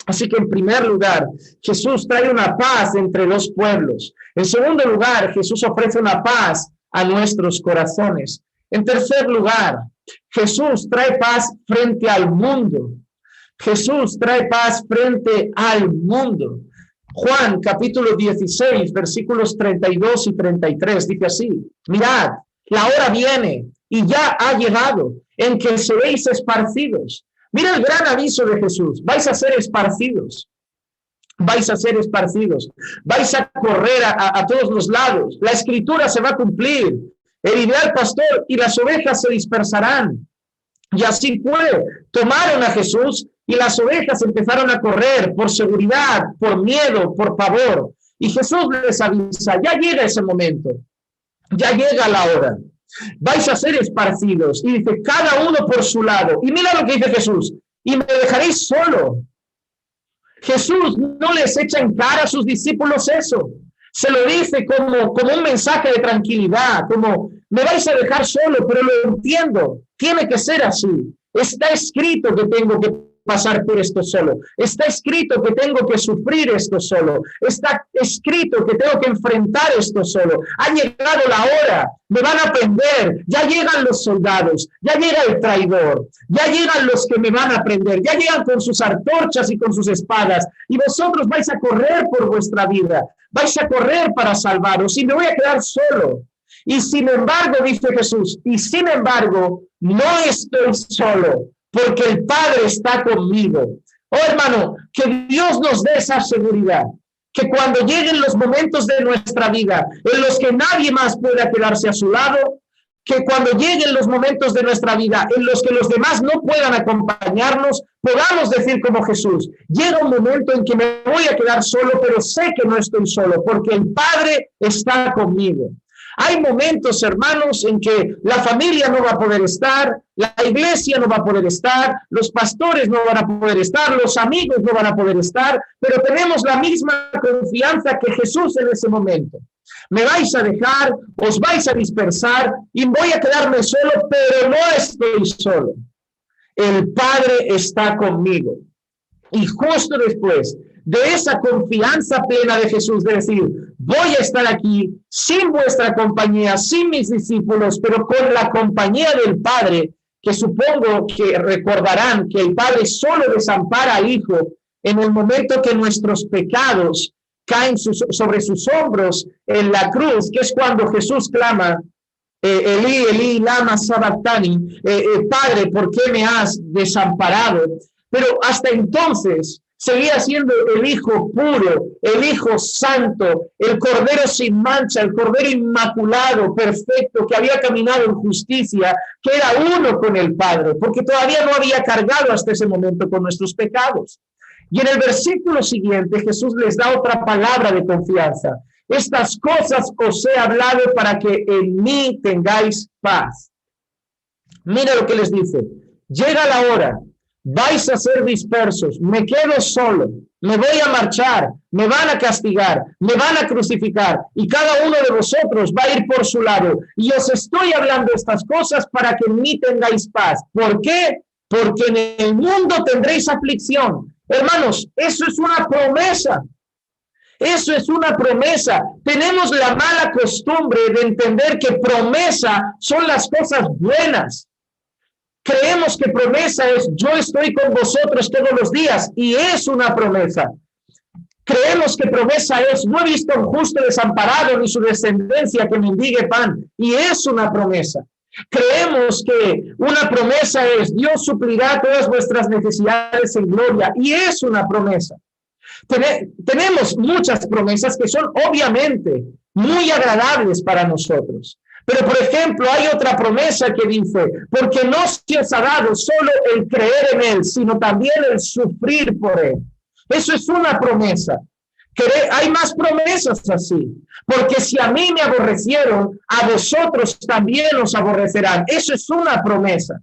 Así que en primer lugar, Jesús trae una paz entre los pueblos. En segundo lugar, Jesús ofrece una paz a nuestros corazones. En tercer lugar, Jesús trae paz frente al mundo. Jesús trae paz frente al mundo. Juan capítulo 16, versículos 32 y 33, dice así: mirad, la hora viene y ya ha llegado en que seréis esparcidos. Mira el gran aviso de Jesús: vais a ser esparcidos. Vais a ser esparcidos. Vais a correr a todos los lados. La escritura se va a cumplir. Heriré al pastor y las ovejas se dispersarán. Y así fue. Tomaron a Jesús y las ovejas empezaron a correr por seguridad, por miedo, por pavor. Y Jesús les avisa: ya llega ese momento. Ya llega la hora. Vais a ser esparcidos. Y dice: cada uno por su lado. Y mira lo que dice Jesús: y me dejaréis solo. Jesús no les echa en cara a sus discípulos eso. Se lo dice como un mensaje de tranquilidad, como: me vais a dejar solo, pero lo entiendo. Tiene que ser así. Está escrito que tengo que pasar por esto solo. Está escrito que tengo que sufrir esto solo. Está escrito que tengo que enfrentar esto solo. Ha llegado la hora. Me van a prender. Ya llegan los soldados. Ya llega el traidor. Ya llegan los que me van a prender. Ya llegan con sus antorchas y con sus espadas. Y vosotros vais a correr por vuestra vida. Vais a correr para salvaros. Y me voy a quedar solo. Y sin embargo, dice Jesús, y sin embargo, no estoy solo, porque el Padre está conmigo. Oh, hermano, que Dios nos dé esa seguridad, que cuando lleguen los momentos de nuestra vida en los que nadie más pueda quedarse a su lado, que cuando lleguen los momentos de nuestra vida en los que los demás no puedan acompañarnos, podamos decir como Jesús: llega un momento en que me voy a quedar solo, pero sé que no estoy solo, porque el Padre está conmigo. Hay momentos, hermanos, en que la familia no va a poder estar, la iglesia no va a poder estar, los pastores no van a poder estar, los amigos no van a poder estar, pero tenemos la misma confianza que Jesús en ese momento. Me vais a dejar, os vais a dispersar y voy a quedarme solo, pero no estoy solo. El Padre está conmigo. Y justo después de esa confianza plena de Jesús, de decir, voy a estar aquí sin vuestra compañía, sin mis discípulos, pero con la compañía del Padre, que supongo que recordarán que el Padre solo desampara al Hijo en el momento que nuestros pecados caen sobre sus hombros en la cruz, que es cuando Jesús clama, Elí, Elí, lama sabactani, Padre, ¿por qué me has desamparado? Pero hasta entonces seguía siendo el Hijo puro, el Hijo santo, el Cordero sin mancha, el Cordero inmaculado, perfecto, que había caminado en justicia, que era uno con el Padre, porque todavía no había cargado hasta ese momento con nuestros pecados. Y en el versículo siguiente Jesús les da otra palabra de confianza. Estas cosas os he hablado para que en mí tengáis paz. Mira lo que les dice. Llega la hora. Vais a ser dispersos, me quedo solo, me voy a marchar, me van a castigar, me van a crucificar y cada uno de vosotros va a ir por su lado. Y os estoy hablando estas cosas para que en mí tengáis paz. ¿Por qué? Porque en el mundo tendréis aflicción. Hermanos, eso es una promesa. Eso es una promesa. Tenemos la mala costumbre de entender que promesa son las cosas buenas. Creemos que promesa es yo estoy con vosotros todos los días y es una promesa. Creemos que promesa es no he visto un justo desamparado ni su descendencia que mendigue pan y es una promesa. Creemos que una promesa es Dios suplirá todas vuestras necesidades en gloria y es una promesa. Tenemos muchas promesas que son obviamente muy agradables para nosotros. Pero, por ejemplo, hay otra promesa que dice, porque no se os ha dado solo el creer en Él, sino también el sufrir por Él. Eso es una promesa. Hay más promesas así. Porque si a mí me aborrecieron, a vosotros también os aborrecerán. Eso es una promesa.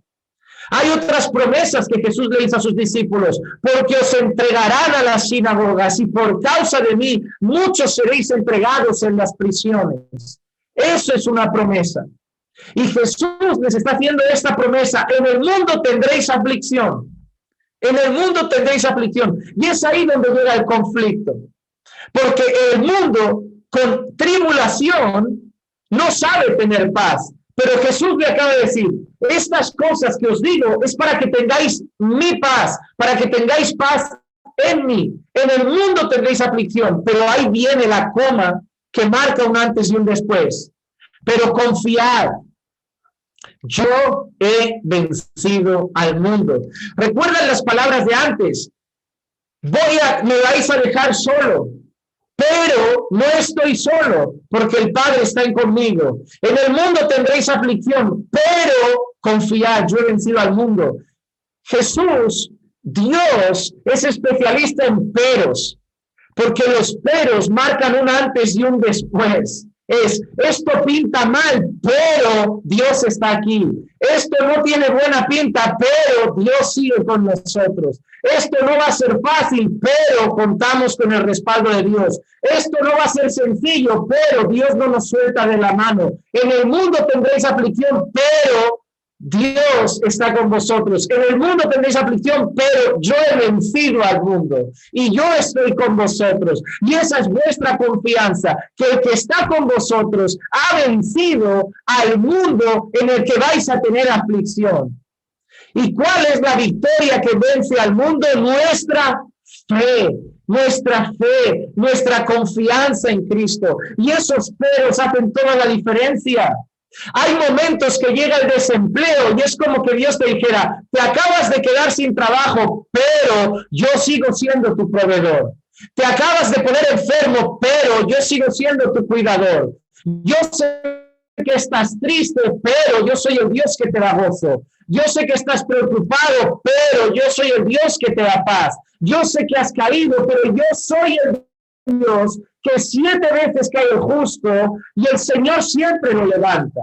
Hay otras promesas que Jesús le hizo a sus discípulos, porque os entregarán a las sinagogas y por causa de mí muchos seréis entregados en las prisiones. Eso es una promesa. Y Jesús les está haciendo esta promesa. En el mundo tendréis aflicción. En el mundo tendréis aflicción. Y es ahí donde llega el conflicto. Porque el mundo con tribulación no sabe tener paz. Pero Jesús le acaba de decir, estas cosas que os digo es para que tengáis mi paz, para que tengáis paz en mí. En el mundo tendréis aflicción, pero ahí viene la coma que marca un antes y un después. Pero confiad, yo he vencido al mundo. ¿Recuerdan las palabras de antes? Me vais a dejar solo, pero no estoy solo, porque el Padre está conmigo. En el mundo tendréis aflicción, pero confiad, yo he vencido al mundo. Jesús, Dios, es especialista en peros, porque los peros marcan un antes y un después. Esto pinta mal, pero Dios está aquí. Esto no tiene buena pinta, pero Dios sigue con nosotros. Esto no va a ser fácil, pero contamos con el respaldo de Dios. Esto no va a ser sencillo, pero Dios no nos suelta de la mano. En el mundo tendréis aflicción, pero Dios está con vosotros. En el mundo tendréis aflicción, pero yo he vencido al mundo y yo estoy con vosotros. Y esa es vuestra confianza, que el que está con vosotros ha vencido al mundo en el que vais a tener aflicción. ¿Y cuál es la victoria que vence al mundo? Nuestra fe, nuestra confianza en Cristo. Y esos peros hacen toda la diferencia. Hay momentos que llega el desempleo y es como que Dios te dijera, te acabas de quedar sin trabajo, pero yo sigo siendo tu proveedor. Te acabas de poner enfermo, pero yo sigo siendo tu cuidador. Yo sé que estás triste, pero yo soy el Dios que te da gozo. Yo sé que estás preocupado, pero yo soy el Dios que te da paz. Yo sé que has caído, pero yo soy el Dios que 7 veces cae el justo y el Señor siempre lo levanta.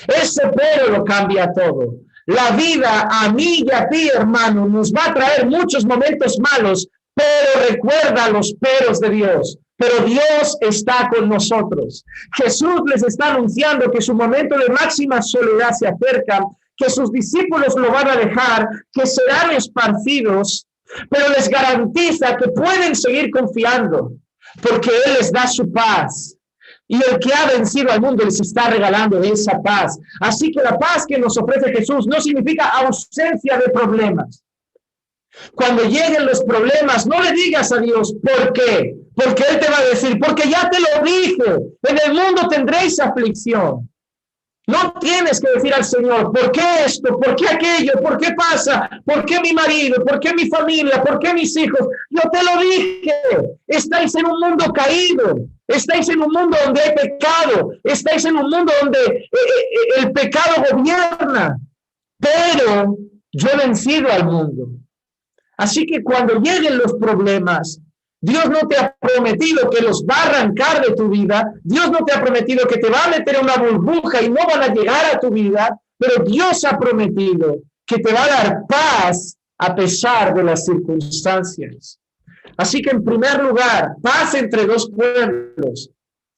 Ese pero lo cambia todo. La vida a mí y a ti, hermano, nos va a traer muchos momentos malos, pero recuerda los peros de Dios. Pero Dios está con nosotros. Jesús les está anunciando que su momento de máxima soledad se acerca, que sus discípulos lo van a dejar, que serán esparcidos, pero les garantiza que pueden seguir confiando, porque Él les da su paz. Y el que ha vencido al mundo les está regalando esa paz. Así que la paz que nos ofrece Jesús no significa ausencia de problemas. Cuando lleguen los problemas, no le digas a Dios, ¿por qué? Porque Él te va a decir, porque ya te lo dije, en el mundo tendréis aflicción. No tienes que decir al Señor, ¿por qué esto? ¿Por qué aquello? ¿Por qué pasa? ¿Por qué mi marido? ¿Por qué mi familia? ¿Por qué mis hijos? Yo te lo dije, estáis en un mundo caído, estáis en un mundo donde hay pecado, estáis en un mundo donde el pecado gobierna, pero yo he vencido al mundo. Así que cuando lleguen los problemas, Dios no te ha prometido que los va a arrancar de tu vida. Dios no te ha prometido que te va a meter en una burbuja y no van a llegar a tu vida. Pero Dios ha prometido que te va a dar paz a pesar de las circunstancias. Así que en primer lugar, paz entre dos pueblos.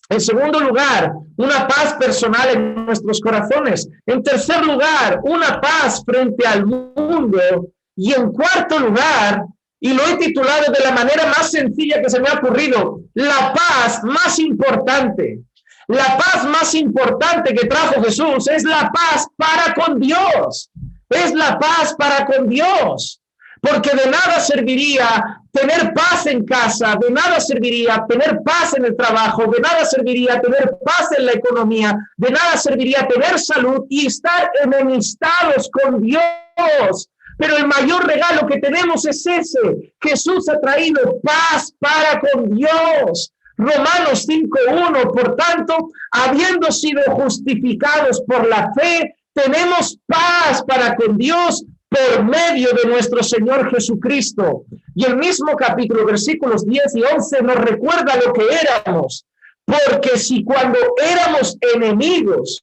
En segundo lugar, una paz personal en nuestros corazones. En tercer lugar, una paz frente al mundo. Y en cuarto lugar, y lo he titulado de la manera más sencilla que se me ha ocurrido, la paz más importante. La paz más importante que trajo Jesús es la paz para con Dios. Es la paz para con Dios. Porque de nada serviría tener paz en casa, de nada serviría tener paz en el trabajo, de nada serviría tener paz en la economía, de nada serviría tener salud y estar enemistados con Dios. Pero el mayor regalo que tenemos es ese. Jesús ha traído paz para con Dios. Romanos 5:1, por tanto, habiendo sido justificados por la fe, tenemos paz para con Dios por medio de nuestro Señor Jesucristo. Y el mismo capítulo, versículos 10 y 11, nos recuerda lo que éramos. Porque si cuando éramos enemigos,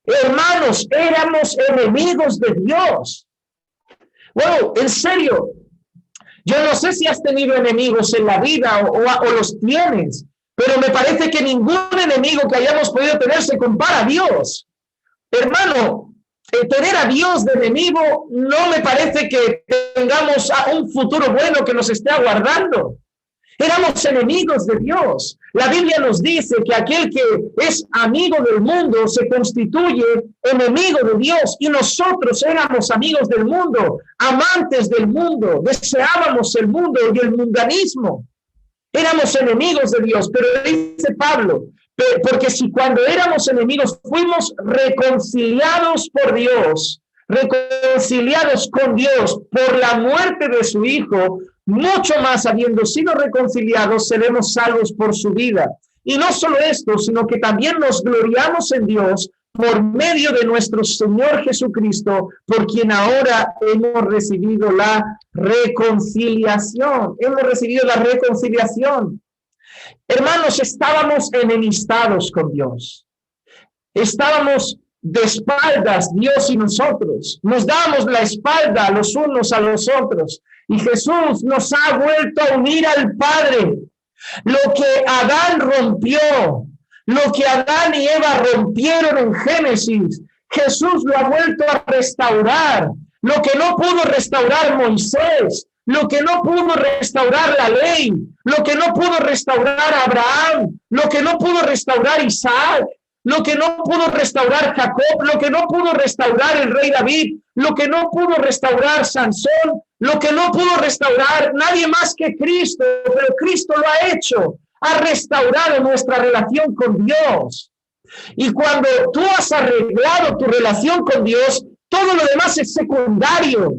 hermanos, éramos enemigos de Dios. Bueno, en serio, yo no sé si has tenido enemigos en la vida o los tienes, pero me parece que ningún enemigo que hayamos podido tener se compara a Dios. Hermano, tener a Dios de enemigo no me parece que tengamos un futuro bueno que nos esté aguardando. Éramos enemigos de Dios. La Biblia nos dice que aquel que es amigo del mundo se constituye enemigo de Dios, y nosotros éramos amigos del mundo, amantes del mundo, deseábamos el mundo y el mundanismo. Éramos enemigos de Dios, pero dice Pablo, porque si cuando éramos enemigos fuimos reconciliados por Dios, reconciliados con Dios por la muerte de su Hijo, mucho más habiendo sido reconciliados, seremos salvos por su vida. Y no solo esto, sino que también nos gloriamos en Dios por medio de nuestro Señor Jesucristo, por quien ahora hemos recibido la reconciliación. Hemos recibido la reconciliación. Hermanos, estábamos enemistados con Dios. Estábamos de espaldas, Dios y nosotros. Nos damos la espalda los unos a los otros. Y Jesús nos ha vuelto a unir al Padre. Lo que Adán rompió, lo que Adán y Eva rompieron en Génesis, Jesús lo ha vuelto a restaurar. Lo que no pudo restaurar Moisés, lo que no pudo restaurar la ley, lo que no pudo restaurar Abraham, lo que no pudo restaurar Isaac, lo que no pudo restaurar Jacob, lo que no pudo restaurar el rey David, lo que no pudo restaurar Sansón, lo que no pudo restaurar nadie más que Cristo, pero Cristo lo ha hecho, ha restaurado nuestra relación con Dios. Y cuando tú has arreglado tu relación con Dios, todo lo demás es secundario.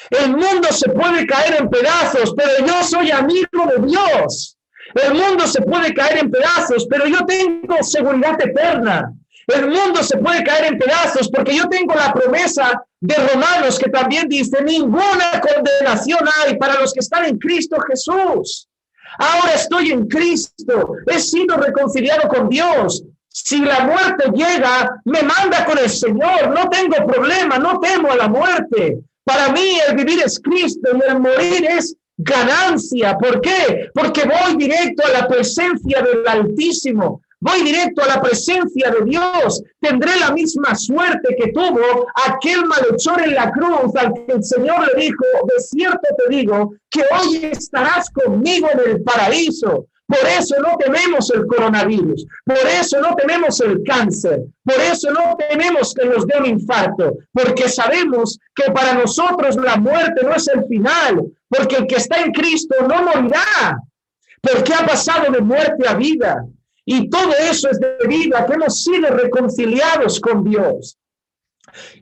El mundo se puede caer en pedazos, pero yo soy amigo de Dios. El mundo se puede caer en pedazos, pero yo tengo seguridad eterna. El mundo se puede caer en pedazos porque yo tengo la promesa de Romanos que también dice: ninguna condenación hay para los que están en Cristo Jesús. Ahora estoy en Cristo, he sido reconciliado con Dios. Si la muerte llega, me manda con el Señor, no tengo problema, no temo a la muerte. Para mí el vivir es Cristo y el morir es ganancia. ¿Por qué? Porque voy directo a la presencia del Altísimo. Voy directo a la presencia de Dios. Tendré la misma suerte que tuvo aquel malhechor en la cruz al que el Señor le dijo, de cierto te digo, que hoy estarás conmigo en el paraíso. Por eso no tememos el coronavirus, por eso no tememos el cáncer, por eso no tememos que nos dé un infarto, porque sabemos que para nosotros la muerte no es el final, porque el que está en Cristo no morirá, porque ha pasado de muerte a vida. Y todo eso es debido a que hemos sido reconciliados con Dios.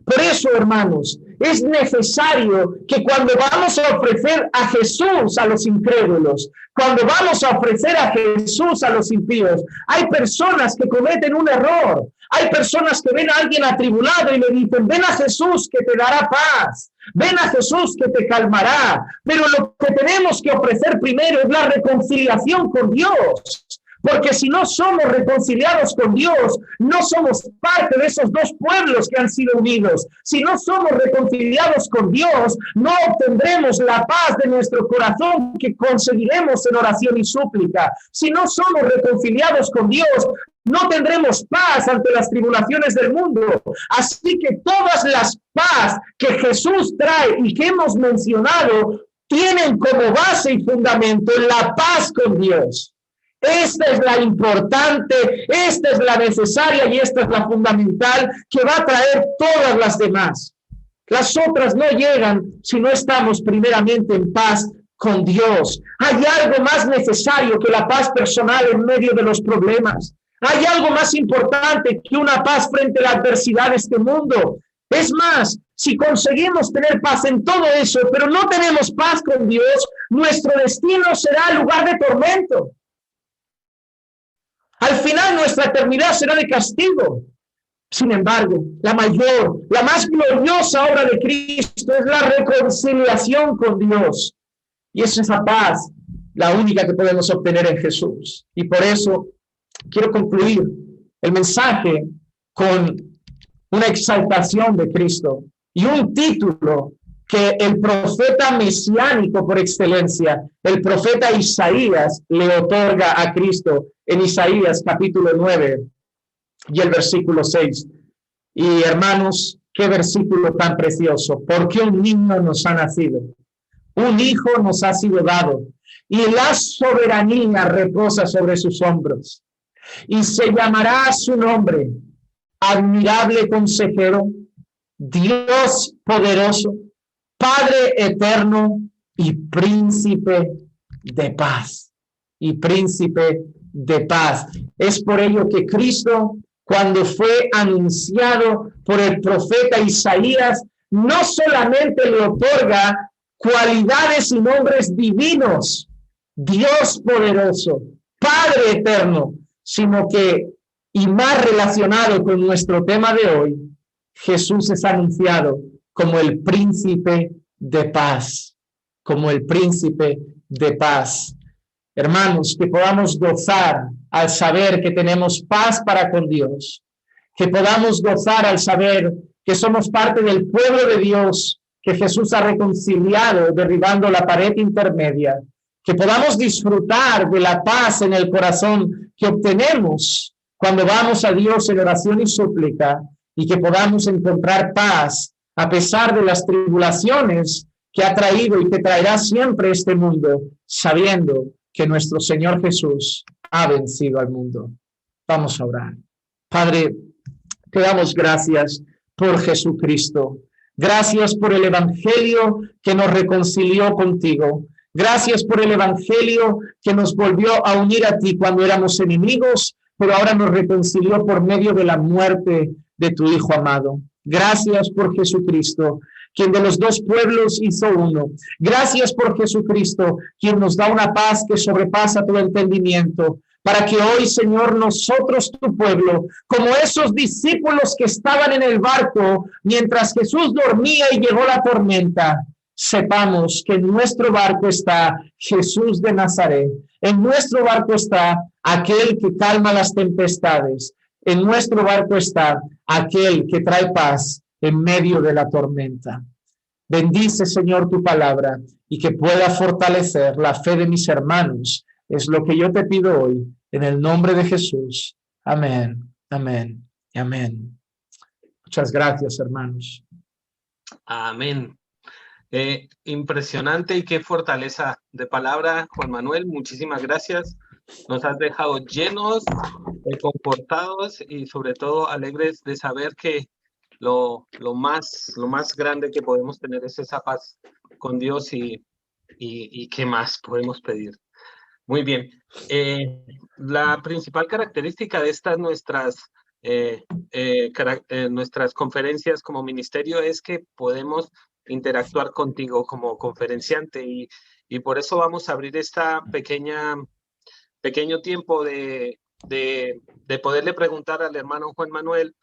Por eso, hermanos, es necesario que cuando vamos a ofrecer a Jesús a los incrédulos, cuando vamos a ofrecer a Jesús a los impíos, hay personas que cometen un error. Hay personas que ven a alguien atribulado y le dicen, ven a Jesús que te dará paz. Ven a Jesús que te calmará. Pero lo que tenemos que ofrecer primero es la reconciliación con Dios. Porque si no somos reconciliados con Dios, no somos parte de esos dos pueblos que han sido unidos. Si no somos reconciliados con Dios, no obtendremos la paz de nuestro corazón que conseguiremos en oración y súplica. Si no somos reconciliados con Dios, no tendremos paz ante las tribulaciones del mundo. Así que todas las paz que Jesús trae y que hemos mencionado tienen como base y fundamento la paz con Dios. Esta es la importante, esta es la necesaria y esta es la fundamental que va a traer todas las demás. Las otras no llegan si no estamos primeramente en paz con Dios. Hay algo más necesario que la paz personal en medio de los problemas. Hay algo más importante que una paz frente a la adversidad de este mundo. Es más, si conseguimos tener paz en todo eso, pero no tenemos paz con Dios, nuestro destino será el lugar de tormento. Al final nuestra eternidad será de castigo. Sin embargo, la mayor, la más gloriosa obra de Cristo es la reconciliación con Dios. Y es esa paz la única que podemos obtener en Jesús. Y por eso quiero concluir el mensaje con una exaltación de Cristo y un título que el profeta mesiánico por excelencia, el profeta Isaías, le otorga a Cristo en Isaías capítulo 9 y el versículo 6. Y hermanos, qué versículo tan precioso. Porque un niño nos ha nacido, un hijo nos ha sido dado, y la soberanía reposa sobre sus hombros. Y se llamará su nombre, admirable consejero, Dios poderoso, Padre eterno y príncipe de paz. Y príncipe de paz. Es por ello que Cristo, cuando fue anunciado por el profeta Isaías, no solamente le otorga cualidades y nombres divinos, Dios poderoso, Padre eterno, sino que, y más relacionado con nuestro tema de hoy, Jesús es anunciado como el príncipe de paz, como el príncipe de paz. Hermanos, que podamos gozar al saber que tenemos paz para con Dios, que podamos gozar al saber que somos parte del pueblo de Dios, que Jesús ha reconciliado derribando la pared intermedia, que podamos disfrutar de la paz en el corazón que obtenemos cuando vamos a Dios en oración y súplica, y que podamos encontrar paz a pesar de las tribulaciones que ha traído y que traerá siempre este mundo, sabiendo que nuestro Señor Jesús ha vencido al mundo. Vamos a orar. Padre, te damos gracias por Jesucristo. Gracias por el Evangelio que nos reconcilió contigo. Gracias por el Evangelio que nos volvió a unir a ti cuando éramos enemigos, pero ahora nos reconcilió por medio de la muerte de tu Hijo amado. Gracias por Jesucristo, quien de los dos pueblos hizo uno. Gracias por Jesucristo, quien nos da una paz que sobrepasa todo entendimiento, para que hoy, Señor, nosotros, tu pueblo, como esos discípulos que estaban en el barco mientras Jesús dormía y llegó la tormenta, sepamos que en nuestro barco está Jesús de Nazaret, En nuestro barco está aquel que calma las tempestades. En nuestro barco está aquel que trae paz en medio de la tormenta. Bendice, Señor, tu palabra y que pueda fortalecer la fe de mis hermanos. Es lo que yo te pido hoy, en el nombre de Jesús. Amén, amén y amén. Muchas gracias, hermanos. Amén. Impresionante y qué fortaleza de palabra, Juan Manuel. Muchísimas gracias. Nos has dejado llenos, confortados y sobre todo alegres de saber que lo más grande que podemos tener es esa paz con Dios y qué más podemos pedir. Muy bien. La principal característica de estas nuestras conferencias como ministerio es que podemos interactuar contigo como conferenciante y por eso vamos a abrir esta pequeño tiempo de poderle preguntar al hermano Juan Manuel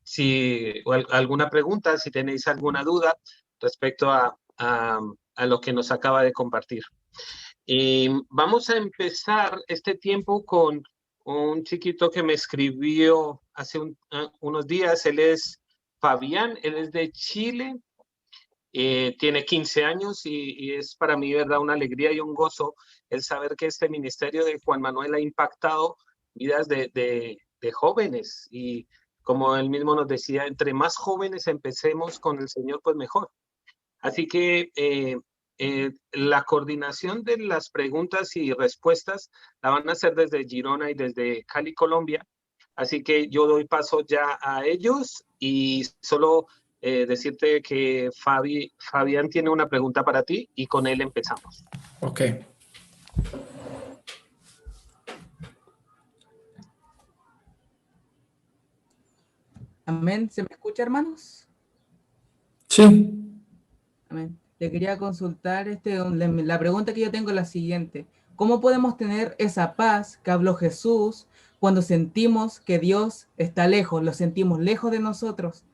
si alguna pregunta, si tenéis alguna duda respecto a lo que nos acaba de compartir. Y vamos a empezar este tiempo con un chiquito que me escribió hace unos días. Él es Fabián, él es de Chile, tiene 15 años y es para mí, ¿verdad?, una alegría y un gozo el saber que este ministerio de Juan Manuel ha impactado vidas de jóvenes. Y como él mismo nos decía, entre más jóvenes empecemos con el Señor, pues mejor. Así que la coordinación de las preguntas y respuestas la van a hacer desde Girona y desde Cali, Colombia. Así que yo doy paso ya a ellos y solo decirte que Fabián tiene una pregunta para ti y con él empezamos. Ok. Amén. ¿Se me escucha, hermanos? Sí. Amén. Le quería consultar, la pregunta que yo tengo es la siguiente. ¿Cómo podemos tener esa paz que habló Jesús cuando sentimos que Dios está lejos, lo sentimos lejos de nosotros?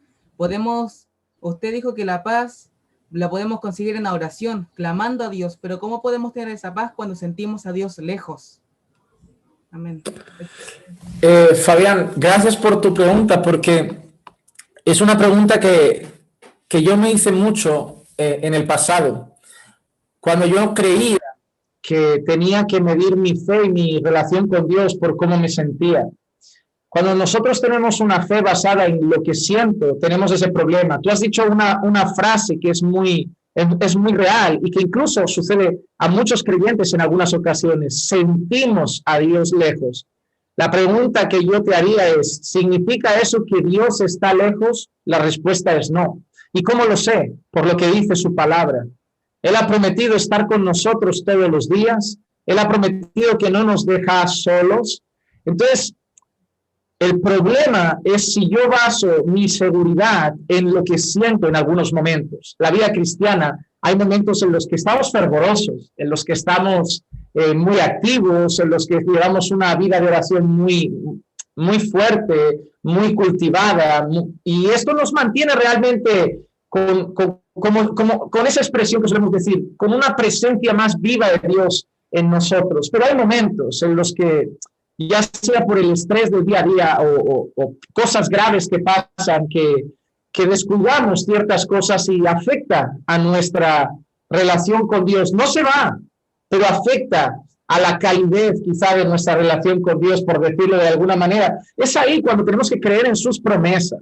Usted dijo que la paz la podemos conseguir en la oración, clamando a Dios, pero ¿cómo podemos tener esa paz cuando sentimos a Dios lejos? Amén. Fabián, gracias por tu pregunta, porque es una pregunta que yo me hice mucho en el pasado, cuando yo creía que tenía que medir mi fe y mi relación con Dios por cómo me sentía. Cuando nosotros tenemos una fe basada en lo que siento, tenemos ese problema. Tú has dicho una frase que es muy real y que incluso sucede a muchos creyentes en algunas ocasiones. Sentimos a Dios lejos. La pregunta que yo te haría es, ¿significa eso que Dios está lejos? La respuesta es no. ¿Y cómo lo sé? Por lo que dice su palabra. Él ha prometido estar con nosotros todos los días. Él ha prometido que no nos deja solos. Entonces, el problema es si yo baso mi seguridad en lo que siento en algunos momentos. La vida cristiana, hay momentos en los que estamos fervorosos, en los que estamos muy activos, en los que llevamos una vida de oración muy fuerte, muy cultivada, y esto nos mantiene realmente con esa expresión que solemos decir, con una presencia más viva de Dios en nosotros. Pero hay momentos en los que, ya sea por el estrés del día a día o cosas graves que pasan, que descuidamos ciertas cosas y afecta a nuestra relación con Dios. No se va, pero afecta a la calidez quizá de nuestra relación con Dios, por decirlo de alguna manera. Es ahí cuando tenemos que creer en sus promesas.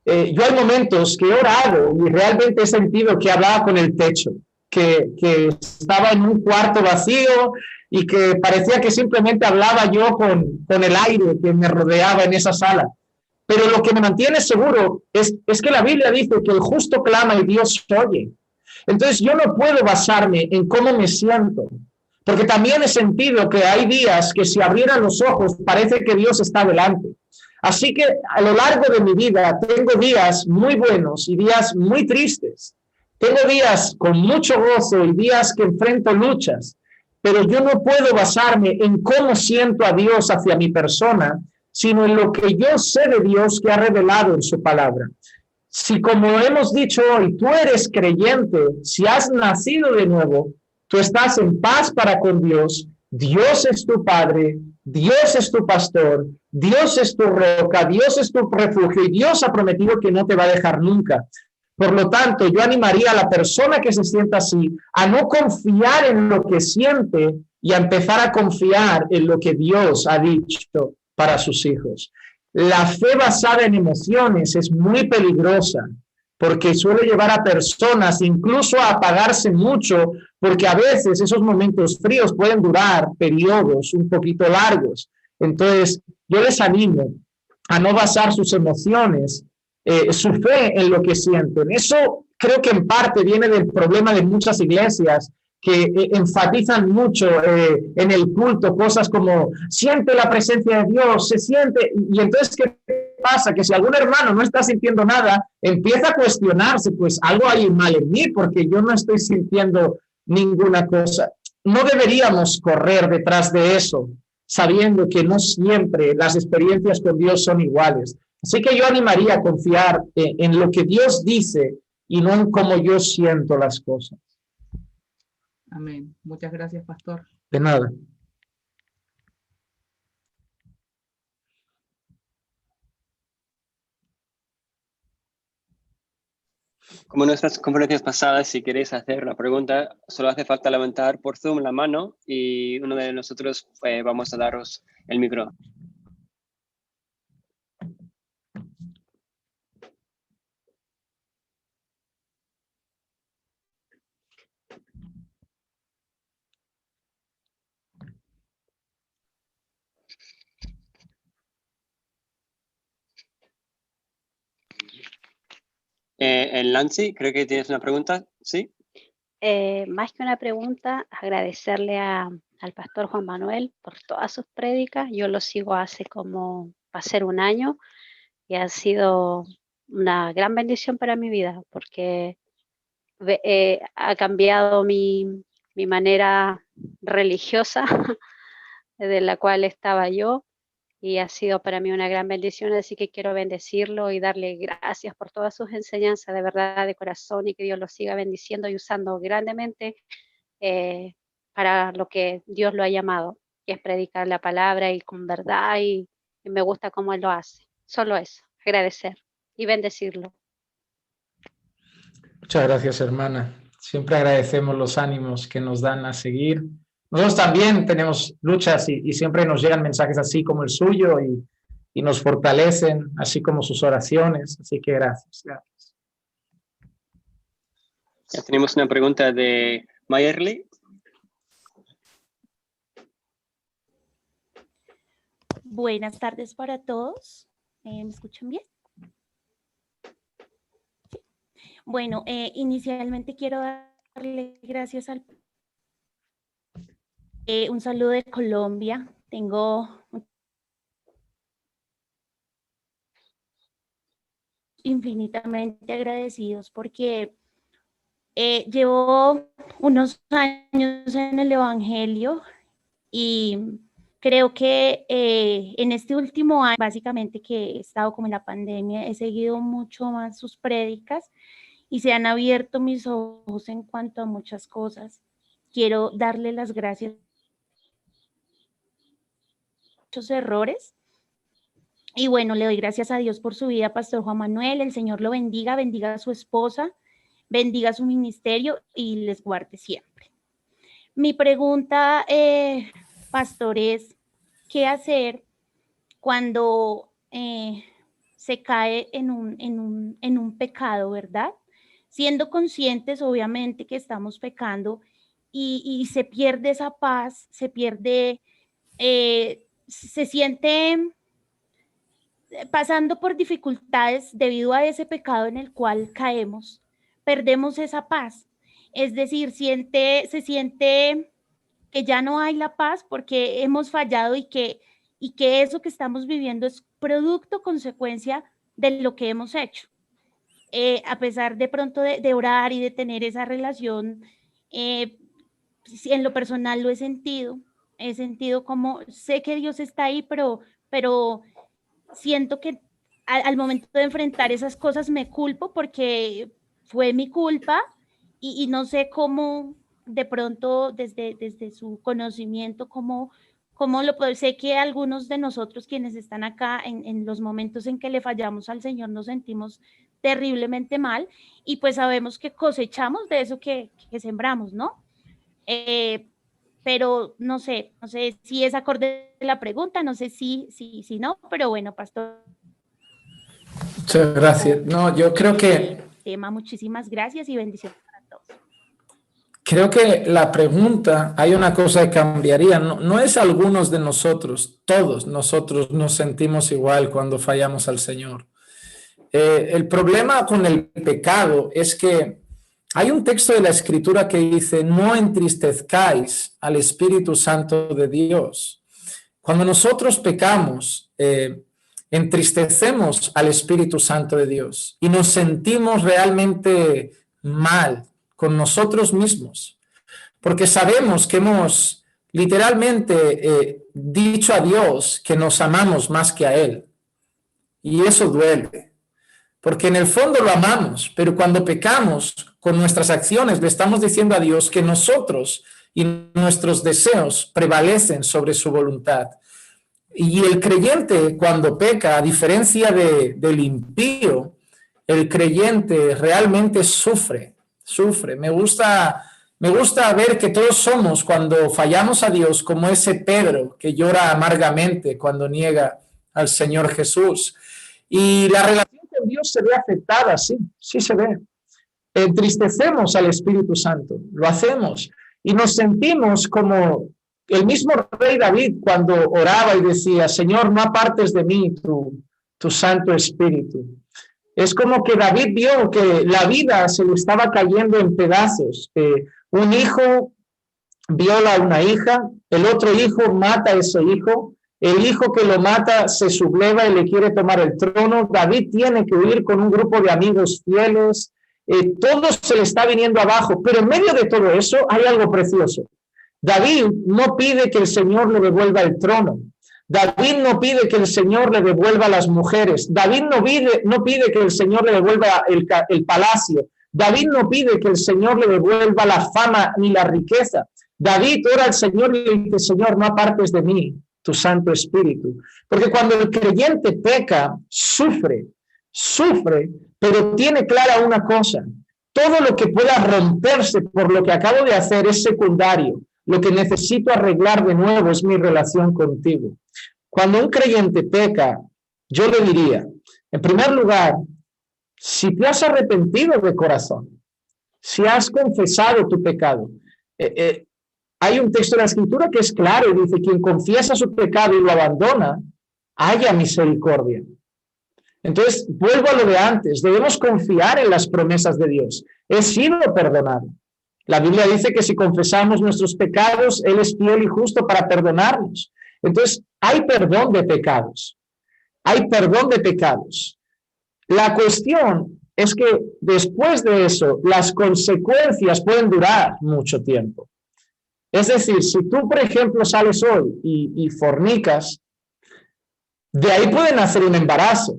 Yo hay momentos que he orado y realmente he sentido que hablaba con el techo, que estaba en un cuarto vacío y que parecía que simplemente hablaba yo con el aire que me rodeaba en esa sala. Pero lo que me mantiene seguro es que la Biblia dice que el justo clama y Dios oye. Entonces yo no puedo basarme en cómo me siento, porque también he sentido que hay días que si abrieran los ojos parece que Dios está delante. Así que a lo largo de mi vida tengo días muy buenos y días muy tristes. Tengo días con mucho gozo y días que enfrento luchas, pero yo no puedo basarme en cómo siento a Dios hacia mi persona, sino en lo que yo sé de Dios que ha revelado en su palabra. Si, como hemos dicho hoy, tú eres creyente, si has nacido de nuevo, Tú estás en paz para con Dios. Dios es tu Padre, Dios es tu pastor, Dios es tu roca, Dios es tu refugio y Dios ha prometido que no te va a dejar nunca. Por lo tanto, yo animaría a la persona que se sienta así a no confiar en lo que siente y a empezar a confiar en lo que Dios ha dicho para sus hijos. La fe basada en emociones es muy peligrosa porque suele llevar a personas incluso a apagarse mucho, porque a veces esos momentos fríos pueden durar periodos un poquito largos. Entonces, yo les animo a no basar sus emociones, su fe en lo que sienten. Eso creo que en parte viene del problema de muchas iglesias que enfatizan mucho en el culto cosas como siente la presencia de Dios, se siente, y entonces ¿qué pasa? Que si algún hermano no está sintiendo nada, empieza a cuestionarse, pues algo hay mal en mí porque yo no estoy sintiendo ninguna cosa. No deberíamos correr detrás de eso, sabiendo que no siempre las experiencias con Dios son iguales. Así que yo animaría a confiar en lo que Dios dice y no en cómo yo siento las cosas. Amén. Muchas gracias, pastor. De nada. Como en nuestras conferencias pasadas, si queréis hacer una pregunta, solo hace falta levantar por Zoom la mano y uno de nosotros vamos a daros el micro. Nancy, creo que tienes una pregunta, ¿sí? Más que una pregunta, agradecerle al pastor Juan Manuel por todas sus prédicas. Yo lo sigo hace como va a ser un año y ha sido una gran bendición para mi vida porque ha cambiado mi manera religiosa de la cual estaba yo. Y ha sido para mí una gran bendición, así que quiero bendecirlo y darle gracias por todas sus enseñanzas de verdad, de corazón, y que Dios lo siga bendiciendo y usando grandemente para lo que Dios lo ha llamado, que es predicar la palabra y con verdad, y me gusta cómo Él lo hace. Solo eso, agradecer y bendecirlo. Muchas gracias, hermana. Siempre agradecemos los ánimos que nos dan a seguir. Nosotros también tenemos luchas y siempre nos llegan mensajes así como el suyo y nos fortalecen, así como sus oraciones. Así que gracias. Ya tenemos una pregunta de Mayerly. Buenas tardes para todos. ¿Me escuchan bien? ¿Sí? Bueno, inicialmente quiero darle gracias al... un saludo de Colombia. Tengo infinitamente agradecidos porque llevo unos años en el Evangelio y creo que en este último año, básicamente que he estado como en la pandemia, he seguido mucho más sus prédicas y se han abierto mis ojos en cuanto a muchas cosas. Quiero darle las gracias muchos errores. Y bueno, le doy gracias a Dios por su vida, Pastor Juan Manuel. El Señor lo bendiga, bendiga a su esposa, bendiga su ministerio y les guarde siempre. Mi pregunta, Pastor, es ¿qué hacer cuando se cae en un pecado, verdad? Siendo conscientes, obviamente, que estamos pecando y se pierde esa paz, se pierde... se siente pasando por dificultades debido a ese pecado en el cual caemos, perdemos esa paz. Es decir, se siente que ya no hay la paz porque hemos fallado y que eso que estamos viviendo es producto, consecuencia de lo que hemos hecho. A pesar de pronto de orar y de tener esa relación, en lo personal lo he sentido como sé que Dios está ahí, pero siento que al momento de enfrentar esas cosas me culpo porque fue mi culpa y no sé cómo de pronto desde su conocimiento, cómo lo puede, sé que algunos de nosotros quienes están acá en los momentos en que le fallamos al Señor nos sentimos terriblemente mal y pues sabemos que cosechamos de eso que sembramos, ¿no? Pero no sé si es acorde la pregunta, no sé si no, pero bueno, pastor. Muchas gracias. No, yo creo que... Tema, muchísimas gracias y bendiciones para todos. Creo que la pregunta, hay una cosa que cambiaría, no es algunos de nosotros, todos nosotros nos sentimos igual cuando fallamos al Señor. El problema con el pecado es que hay un texto de la Escritura que dice, no entristezcáis al Espíritu Santo de Dios. Cuando nosotros pecamos, entristecemos al Espíritu Santo de Dios y nos sentimos realmente mal con nosotros mismos, porque sabemos que hemos literalmente dicho a Dios que nos amamos más que a Él. Y eso duele, porque en el fondo lo amamos, pero cuando pecamos con nuestras acciones le estamos diciendo a Dios que nosotros y nuestros deseos prevalecen sobre su voluntad. Y el creyente cuando peca, a diferencia del impío, el creyente realmente sufre. Me gusta ver que todos somos, cuando fallamos a Dios, como ese Pedro que llora amargamente cuando niega al Señor Jesús. Y la relación con Dios se ve afectada, sí se ve. Entristecemos al Espíritu Santo, lo hacemos, y nos sentimos como el mismo rey David cuando oraba y decía, Señor, no apartes de mí tu Santo Espíritu. Es como que David vio que la vida se le estaba cayendo en pedazos. Un hijo viola a una hija, el otro hijo mata a ese hijo, el hijo que lo mata se subleva y le quiere tomar el trono. David tiene que huir con un grupo de amigos fieles. Todo se le está viniendo abajo, pero en medio de todo eso hay algo precioso. David no pide que el Señor le devuelva el trono. David no pide que el Señor le devuelva las mujeres. David no pide que el Señor le devuelva el palacio. David no pide que el Señor le devuelva la fama ni la riqueza. David ora al Señor y le dice, Señor, no apartes de mí tu Santo Espíritu. Porque cuando el creyente peca, sufre, pero tiene clara una cosa. Todo lo que pueda romperse por lo que acabo de hacer es secundario. Lo que necesito arreglar de nuevo es mi relación contigo. Cuando un creyente peca, yo le diría, en primer lugar, si te has arrepentido de corazón, si has confesado tu pecado, hay un texto de la Escritura que es claro y dice, quien confiesa su pecado y lo abandona, haya misericordia. Entonces, vuelvo a lo de antes, debemos confiar en las promesas de Dios. He sido perdonado. La Biblia dice que si confesamos nuestros pecados, Él es fiel y justo para perdonarnos. Entonces, hay perdón de pecados. Hay perdón de pecados. La cuestión es que después de eso, las consecuencias pueden durar mucho tiempo. Es decir, si tú, por ejemplo, sales hoy y fornicas, de ahí puede nacer un embarazo.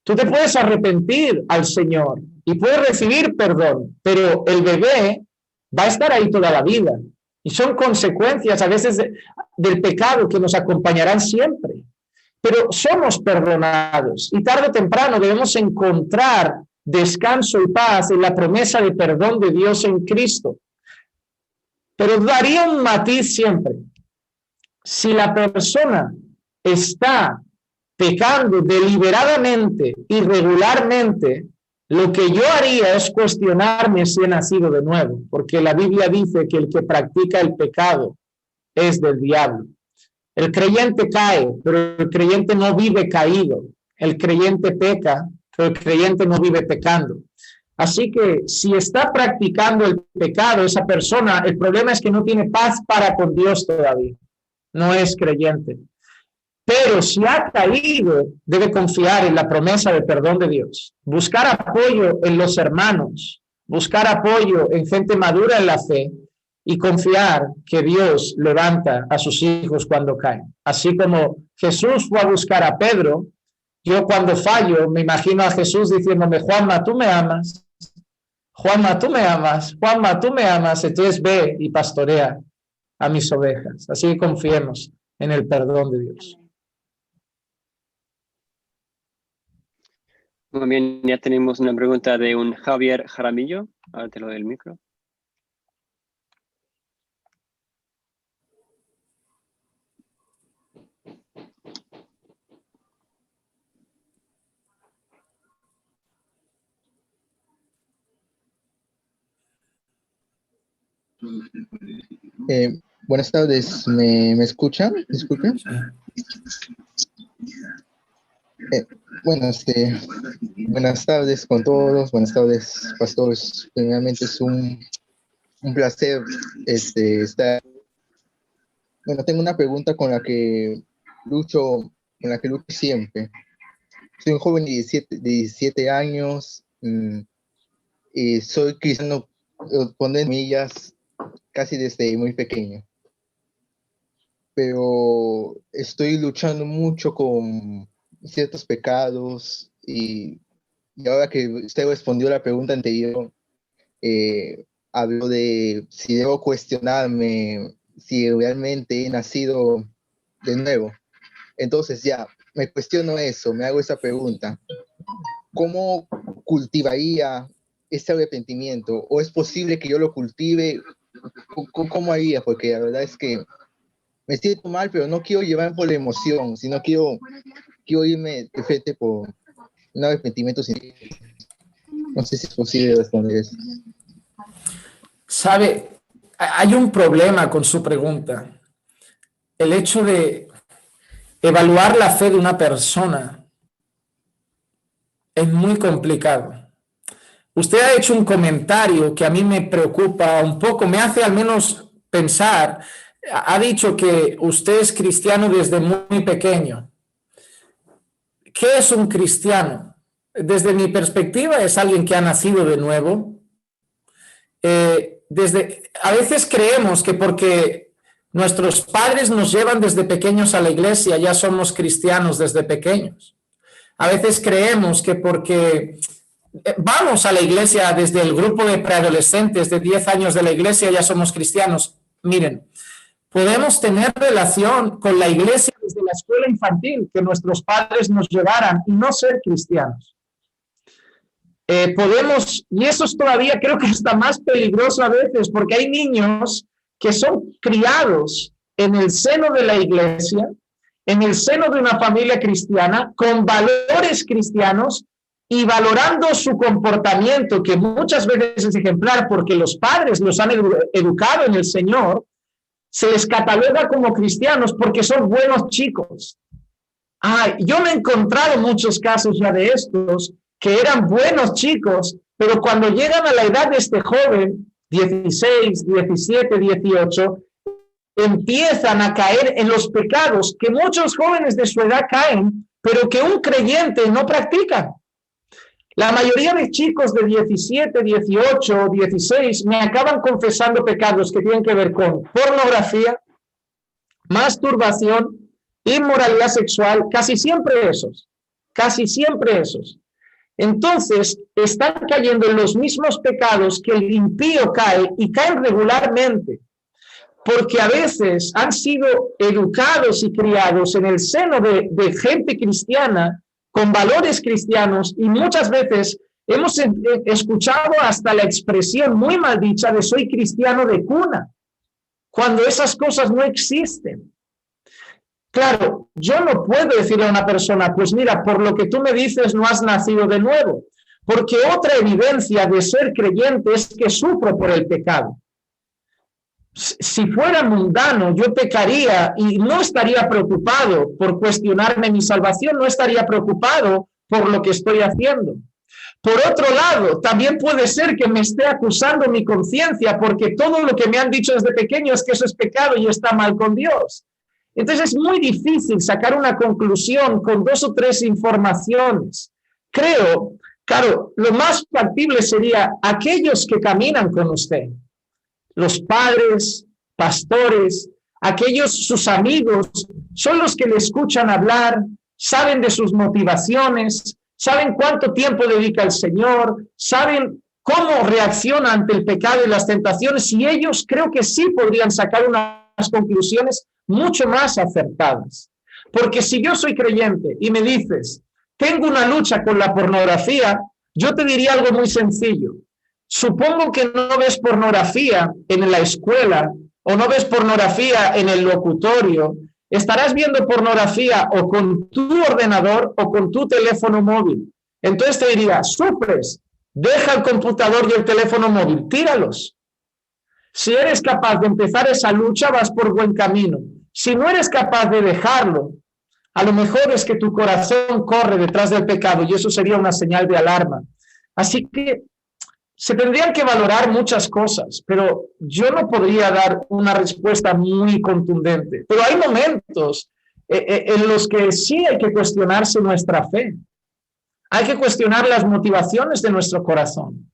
Tú te puedes arrepentir al Señor y puedes recibir perdón, pero el bebé va a estar ahí toda la vida. Y son consecuencias a veces del pecado que nos acompañarán siempre. Pero somos perdonados y tarde o temprano debemos encontrar descanso y paz en la promesa de perdón de Dios en Cristo. Pero daría un matiz siempre. Si la persona está pecando deliberadamente, irregularmente, lo que yo haría es cuestionarme si he nacido de nuevo, porque la Biblia dice que el que practica el pecado es del diablo. El creyente cae, pero el creyente no vive caído. El creyente peca, pero el creyente no vive pecando. Así que si está practicando el pecado, esa persona, el problema es que no tiene paz para con Dios todavía. No es creyente. Pero si ha caído, debe confiar en la promesa de perdón de Dios. Buscar apoyo en los hermanos, buscar apoyo en gente madura en la fe y confiar que Dios levanta a sus hijos cuando caen. Así como Jesús fue a buscar a Pedro, yo cuando fallo me imagino a Jesús diciéndome, Juanma, ¿tú me amas? Juanma, tú me amas, Juanma, tú me amas, entonces ve y pastorea a mis ovejas. Así que confiemos en el perdón de Dios. Muy bien, ya tenemos una pregunta de un Javier Jaramillo. Ahora te lo doy el micro. Buenas tardes, ¿me escuchan? Disculpe. Bueno, buenas tardes con todos, buenas tardes, pastores. Realmente es un placer estar. Bueno, tengo una pregunta con la que lucho siempre. Soy un joven de 17 años y soy cristiano, poner millas, casi desde muy pequeño. Pero estoy luchando mucho con ciertos pecados y ahora que usted respondió la pregunta anterior, habló de si debo cuestionarme si realmente he nacido de nuevo. Entonces ya, me cuestiono eso, me hago esa pregunta. ¿Cómo cultivaría este arrepentimiento? ¿O es posible que yo lo cultive? ¿Cómo haría? Porque la verdad es que me siento mal, pero no quiero llevar por la emoción, sino quiero irme de frente por un arrepentimiento sincero. No sé si es posible responder eso. Sabe, hay un problema con su pregunta. El hecho de evaluar la fe de una persona es muy complicado. Usted ha hecho un comentario que a mí me preocupa un poco, me hace al menos pensar. Ha dicho que usted es cristiano desde muy pequeño. ¿Qué es un cristiano? Desde mi perspectiva es alguien que ha nacido de nuevo. A veces creemos que porque nuestros padres nos llevan desde pequeños a la iglesia, ya somos cristianos desde pequeños. A veces creemos que porque vamos a la iglesia desde el grupo de preadolescentes de 10 años de la iglesia, ya somos cristianos. Miren, podemos tener relación con la iglesia desde la escuela infantil que nuestros padres nos llevaran y no ser cristianos. Y eso es todavía, creo que está más peligroso a veces, porque hay niños que son criados en el seno de la iglesia, en el seno de una familia cristiana, con valores cristianos y valorando su comportamiento, que muchas veces es ejemplar porque los padres los han educado en el Señor, se les cataloga como cristianos porque son buenos chicos. Yo me he encontrado muchos casos ya de estos, que eran buenos chicos, pero cuando llegan a la edad de este joven, 16, 17, 18, empiezan a caer en los pecados que muchos jóvenes de su edad caen, pero que un creyente no practica. La mayoría de chicos de 17, 18, 16 me acaban confesando pecados que tienen que ver con pornografía, masturbación, inmoralidad sexual, casi siempre esos. Entonces, están cayendo en los mismos pecados que el impío cae y caen regularmente, porque a veces han sido educados y criados en el seno de gente cristiana, con valores cristianos, y muchas veces hemos escuchado hasta la expresión muy maldicha de soy cristiano de cuna, cuando esas cosas no existen. Claro, yo no puedo decirle a una persona, pues mira, por lo que tú me dices no has nacido de nuevo, porque otra evidencia de ser creyente es que sufro por el pecado. Si fuera mundano, yo pecaría y no estaría preocupado por cuestionarme mi salvación, no estaría preocupado por lo que estoy haciendo. Por otro lado, también puede ser que me esté acusando mi conciencia porque todo lo que me han dicho desde pequeño es que eso es pecado y está mal con Dios. Entonces es muy difícil sacar una conclusión con 2 o 3 informaciones. Creo, claro, lo más factible sería aquellos que caminan con usted, los padres, pastores, aquellos sus amigos, son los que le escuchan hablar, saben de sus motivaciones, saben cuánto tiempo dedica al Señor, saben cómo reacciona ante el pecado y las tentaciones, y ellos creo que sí podrían sacar unas conclusiones mucho más acertadas. Porque si yo soy creyente y me dices, tengo una lucha con la pornografía, yo te diría algo muy sencillo. Supongo que no ves pornografía en la escuela o no ves pornografía en el locutorio. Estarás viendo pornografía o con tu ordenador o con tu teléfono móvil. Entonces te diría, sufres, deja el computador y el teléfono móvil, tíralos. Si eres capaz de empezar esa lucha, vas por buen camino. Si no eres capaz de dejarlo, a lo mejor es que tu corazón corre detrás del pecado y eso sería una señal de alarma. Así que se tendrían que valorar muchas cosas, pero yo no podría dar una respuesta muy contundente. Pero hay momentos en los que sí hay que cuestionarse nuestra fe. Hay que cuestionar las motivaciones de nuestro corazón.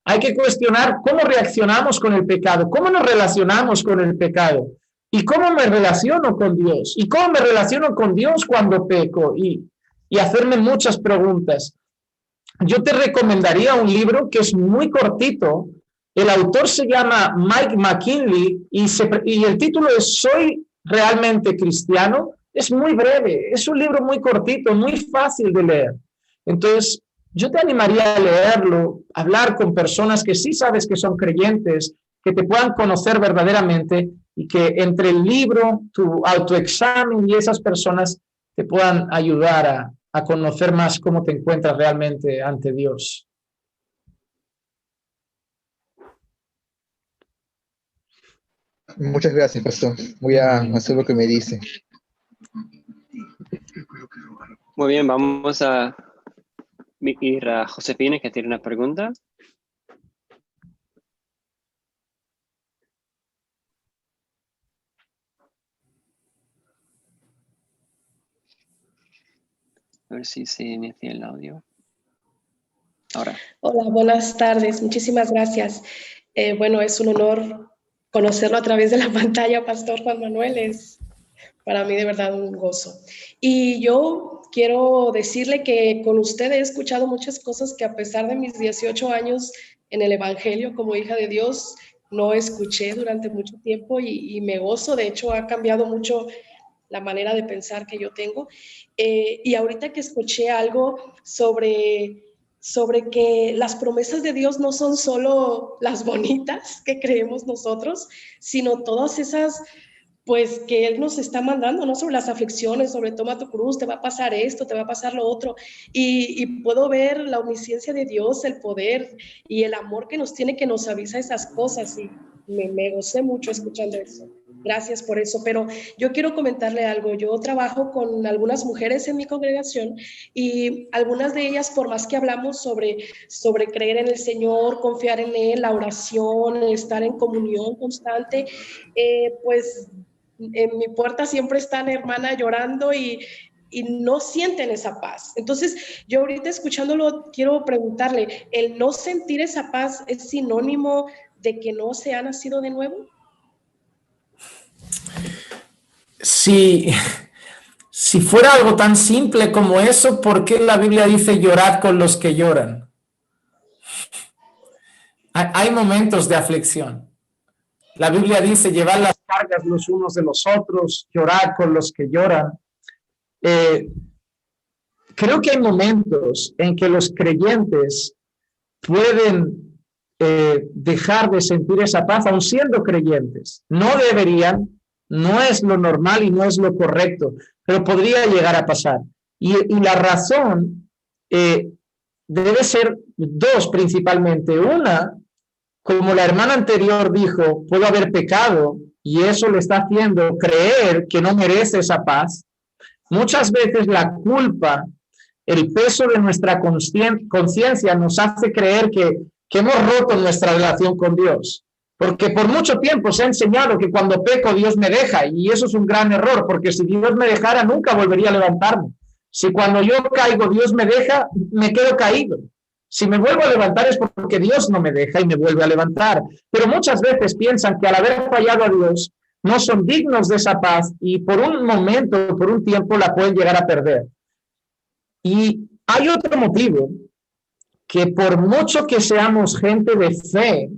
Hay que cuestionar cómo reaccionamos con el pecado, cómo nos relacionamos con el pecado y cómo me relaciono con Dios y cómo me relaciono con Dios cuando peco y hacerme muchas preguntas. Yo te recomendaría un libro que es muy cortito. El autor se llama Mike McKinley y el título es ¿Soy realmente cristiano? Es muy breve, es un libro muy cortito, muy fácil de leer. Entonces, yo te animaría a leerlo, hablar con personas que sí sabes que son creyentes, que te puedan conocer verdaderamente y que entre el libro, tu autoexamen y esas personas te puedan ayudar a conocer más cómo te encuentras realmente ante Dios. Muchas gracias, pastor. Voy a hacer lo que me dice. Muy bien, vamos a ir a Josefina, que tiene una pregunta. A ver si se inicia el audio. Ahora. Hola, buenas tardes. Muchísimas gracias. Bueno, es un honor conocerlo a través de la pantalla, Pastor Juan Manuel. Es para mí de verdad un gozo. Y yo quiero decirle que con usted he escuchado muchas cosas que a pesar de mis 18 años en el Evangelio como hija de Dios, no escuché durante mucho tiempo y me gozo. De hecho, ha cambiado mucho la manera de pensar que yo tengo. Y ahorita que escuché algo sobre que las promesas de Dios no son solo las bonitas que creemos nosotros, sino todas esas, pues, que Él nos está mandando, ¿no? Sobre las aflicciones, sobre toma tu cruz, te va a pasar esto, te va a pasar lo otro. Y puedo ver la omnisciencia de Dios, el poder y el amor que nos tiene, que nos avisa esas cosas. Y me gocé mucho escuchando eso. Gracias por eso, pero yo quiero comentarle algo. Yo trabajo con algunas mujeres en mi congregación y algunas de ellas, por más que hablamos sobre creer en el Señor, confiar en Él, la oración, estar en comunión constante, pues en mi puerta siempre están, hermana, llorando y no sienten esa paz. Entonces, yo ahorita escuchándolo, quiero preguntarle, ¿el no sentir esa paz es sinónimo de que no se ha nacido de nuevo? Si fuera algo tan simple como eso, ¿por qué la Biblia dice llorad con los que lloran? Hay momentos de aflicción. La Biblia dice llevad las cargas los unos de los otros, llorad con los que lloran. Creo que hay momentos en que los creyentes pueden dejar de sentir esa paz, aun siendo creyentes. No deberían. No es lo normal y no es lo correcto, pero podría llegar a pasar. Y la razón debe ser dos principalmente. Una, como la hermana anterior dijo, puedo haber pecado y eso le está haciendo creer que no merece esa paz. Muchas veces la culpa, el peso de nuestra conciencia nos hace creer que hemos roto nuestra relación con Dios. Porque por mucho tiempo se ha enseñado que cuando peco Dios me deja, y eso es un gran error, porque si Dios me dejara nunca volvería a levantarme. Si cuando yo caigo Dios me deja, me quedo caído. Si me vuelvo a levantar es porque Dios no me deja y me vuelve a levantar. Pero muchas veces piensan que al haber fallado a Dios no son dignos de esa paz y por un momento, por un tiempo la pueden llegar a perder. Y hay otro motivo que por mucho que seamos gente de fe,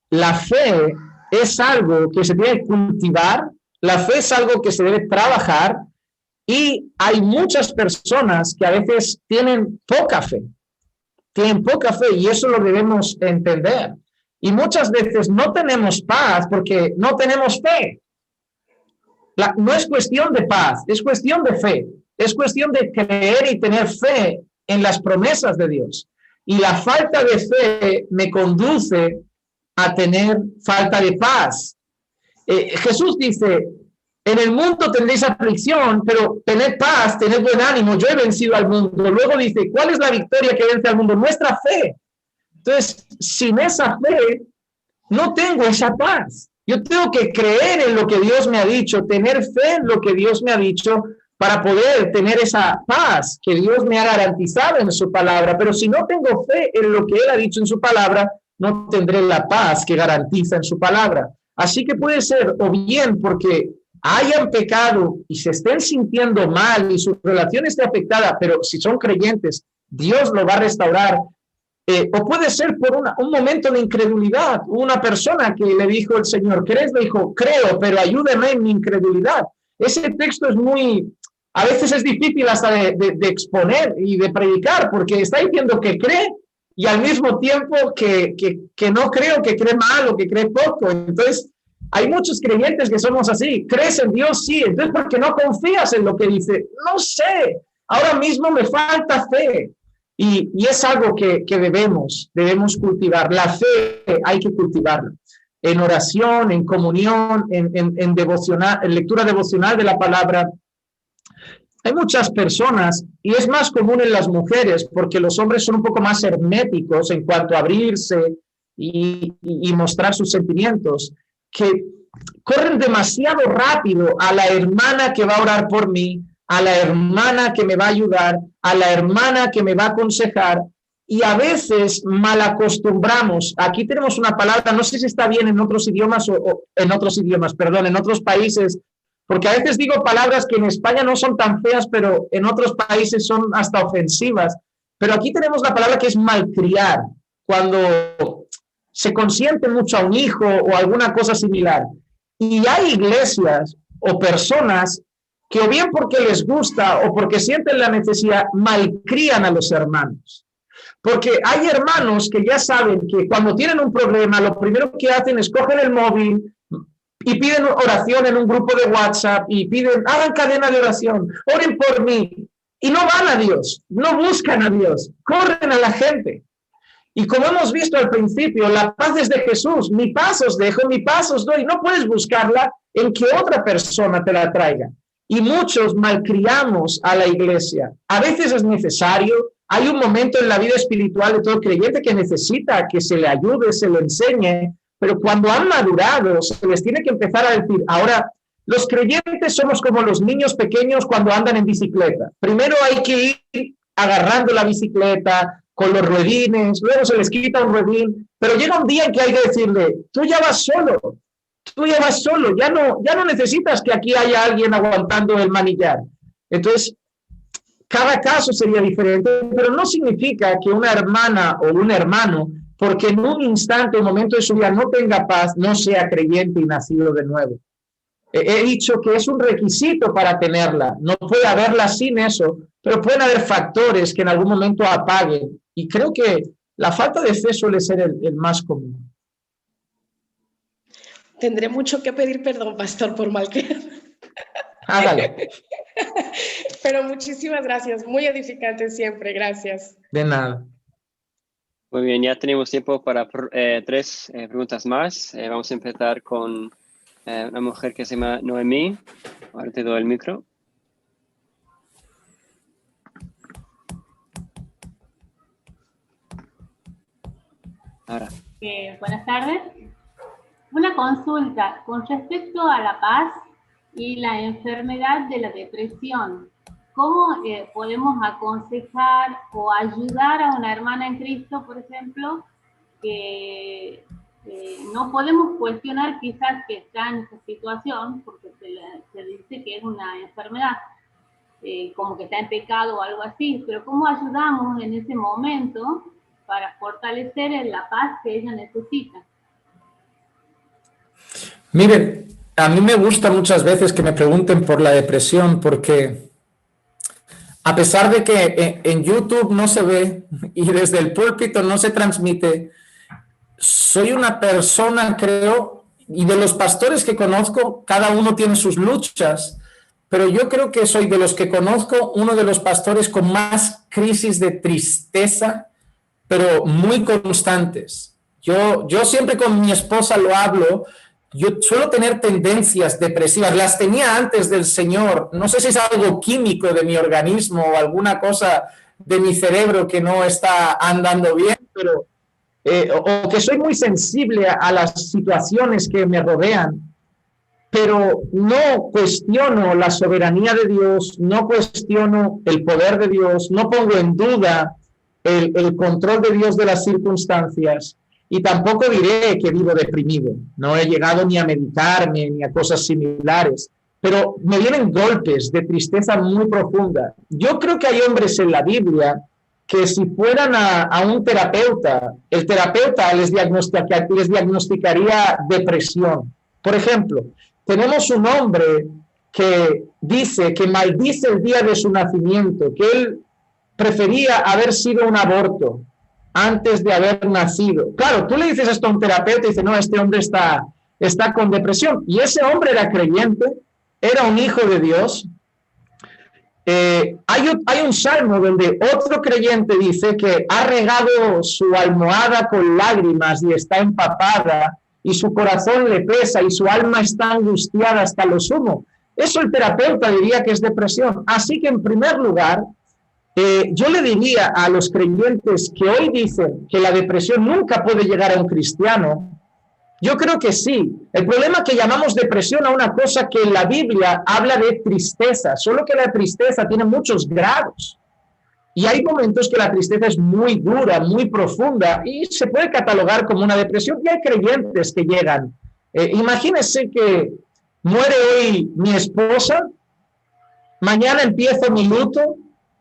la fe es algo que se debe cultivar, la fe es algo que se debe trabajar, y hay muchas personas que a veces tienen poca fe, y eso lo debemos entender. Y muchas veces no tenemos paz porque no tenemos fe. No es cuestión de paz, es cuestión de fe, es cuestión de creer y tener fe en las promesas de Dios. Y la falta de fe me conduce a tener falta de paz. Jesús dice, en el mundo tendréis aflicción, pero tened paz, tened buen ánimo, yo he vencido al mundo. Luego dice, ¿cuál es la victoria que vence al mundo? Nuestra fe. Entonces, sin esa fe, no tengo esa paz. Yo tengo que creer en lo que Dios me ha dicho, tener fe en lo que Dios me ha dicho para poder tener esa paz que Dios me ha garantizado en su palabra. Pero si no tengo fe en lo que Él ha dicho en su palabra, no tendré la paz que garantiza en su palabra. Así que puede ser o bien porque hayan pecado y se estén sintiendo mal y su relación esté afectada, pero si son creyentes, Dios lo va a restaurar. O puede ser por un momento de incredulidad. Una persona que le dijo el Señor, ¿crees? Le dijo, creo, pero ayúdeme en mi incredulidad. Ese texto es a veces es difícil hasta de exponer y de predicar, porque está diciendo que cree y al mismo tiempo que no creo, que cree mal o que cree poco. Entonces, hay muchos creyentes que somos así. ¿Crees en Dios? Sí. Entonces, ¿por qué no confías en lo que dice? No sé. Ahora mismo me falta fe. Y es algo que debemos cultivar. La fe hay que cultivarla. En oración, en comunión, en devocional, en lectura devocional de la palabra. Hay muchas personas, y es más común en las mujeres, porque los hombres son un poco más herméticos en cuanto a abrirse y mostrar sus sentimientos, que corren demasiado rápido a la hermana que va a orar por mí, a la hermana que me va a ayudar, a la hermana que me va a aconsejar, y a veces mal acostumbramos. Aquí tenemos una palabra, no sé si está bien en otros idiomas en otros países, porque a veces digo palabras que en España no son tan feas, pero en otros países son hasta ofensivas. Pero aquí tenemos la palabra que es malcriar, cuando se consiente mucho a un hijo o alguna cosa similar. Y hay iglesias o personas que o bien porque les gusta o porque sienten la necesidad, malcrían a los hermanos. Porque hay hermanos que ya saben que cuando tienen un problema, lo primero que hacen es coger el móvil y piden oración en un grupo de WhatsApp y piden, hagan cadena de oración, oren por mí. Y no van a Dios, no buscan a Dios, corren a la gente. Y como hemos visto al principio, la paz es de Jesús. Mi paz os dejo, mi paz os doy. No puedes buscarla en que otra persona te la traiga. Y muchos malcriamos a la iglesia. A veces es necesario. Hay un momento en la vida espiritual de todo creyente que necesita que se le ayude, se le enseñe. Pero cuando han madurado, se les tiene que empezar a decir, ahora, los creyentes somos como los niños pequeños cuando andan en bicicleta. Primero hay que ir agarrando la bicicleta con los ruedines, luego se les quita un ruedín, pero llega un día en que hay que decirle, tú ya vas solo, ya no necesitas que aquí haya alguien aguantando el manillar. Entonces, cada caso sería diferente, pero no significa que una hermana o un hermano, porque en un instante, un momento de su vida no tenga paz, no sea creyente y nacido de nuevo. He dicho que es un requisito para tenerla, no puede haberla sin eso, pero pueden haber factores que en algún momento apaguen. Y creo que la falta de fe suele ser el más común. Tendré mucho que pedir perdón, pastor, por malcriar. Hágale. Pero muchísimas gracias, muy edificante siempre, gracias. De nada. Muy bien, ya tenemos tiempo para tres preguntas más. Vamos a empezar con una mujer que se llama Noemí. Ahora te doy el micro. Ahora. Buenas tardes. Una consulta con respecto a la paz y la enfermedad de la depresión. ¿Cómo podemos aconsejar o ayudar a una hermana en Cristo, por ejemplo, que no podemos cuestionar quizás que está en esa situación, porque se dice que es una enfermedad, como que está en pecado o algo así, pero cómo ayudamos en ese momento para fortalecer en la paz que ella necesita? Miren, a mí me gusta muchas veces que me pregunten por la depresión, porque a pesar de que en YouTube no se ve y desde el púlpito no se transmite, soy una persona, creo, y de los pastores que conozco, cada uno tiene sus luchas, pero yo creo que soy de los que conozco uno de los pastores con más crisis de tristeza, pero muy constantes. Yo siempre con mi esposa lo hablo. Yo suelo tener tendencias depresivas, las tenía antes del Señor. No sé si es algo químico de mi organismo o alguna cosa de mi cerebro que no está andando bien, pero o que soy muy sensible a las situaciones que me rodean, pero no cuestiono la soberanía de Dios, no cuestiono el poder de Dios, no pongo en duda el control de Dios de las circunstancias. Y tampoco diré que vivo deprimido. No he llegado ni a medicarme ni a cosas similares, pero me vienen golpes de tristeza muy profunda. Yo creo que hay hombres en la Biblia que si fueran a un terapeuta, el terapeuta les diagnosticaría depresión. Por ejemplo, tenemos un hombre que dice que maldice el día de su nacimiento, que él prefería haber sido un aborto antes de haber nacido. Claro, tú le dices esto a un terapeuta y dice, no, este hombre está con depresión. Y ese hombre era creyente, era un hijo de Dios. Hay un salmo donde otro creyente dice que ha regado su almohada con lágrimas y está empapada, y su corazón le pesa y su alma está angustiada hasta lo sumo. Eso el terapeuta diría que es depresión. Así que en primer lugar, yo le diría a los creyentes que hoy dicen que la depresión nunca puede llegar a un cristiano, yo creo que sí. El problema es que llamamos depresión a una cosa que en la Biblia habla de tristeza, solo que la tristeza tiene muchos grados. Y hay momentos que la tristeza es muy dura, muy profunda, y se puede catalogar como una depresión, y hay creyentes que llegan. Imagínense que muere hoy mi esposa, mañana empiezo mi luto,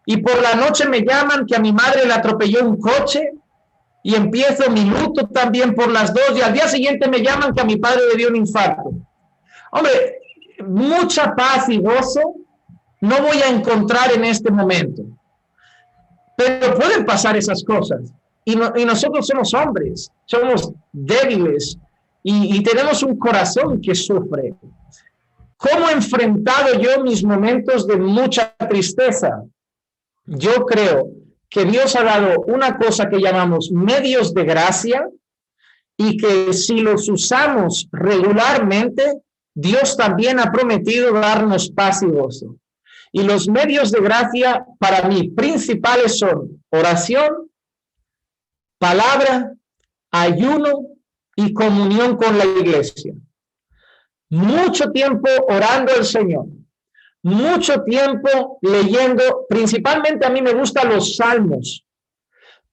y por la noche me llaman que a mi madre le atropelló un coche y empiezo mi luto también por las 2 y al día siguiente me llaman que a mi padre le dio un infarto. Hombre, mucha paz y gozo no voy a encontrar en este momento. Pero pueden pasar esas cosas. Y nosotros somos hombres, somos débiles y tenemos un corazón que sufre. ¿Cómo he enfrentado yo mis momentos de mucha tristeza? Yo creo que Dios ha dado una cosa que llamamos medios de gracia y que si los usamos regularmente, Dios también ha prometido darnos paz y gozo. Y los medios de gracia para mí principales son oración, palabra, ayuno y comunión con la iglesia. Mucho tiempo orando al Señor. Mucho tiempo leyendo, principalmente a mí me gustan los salmos.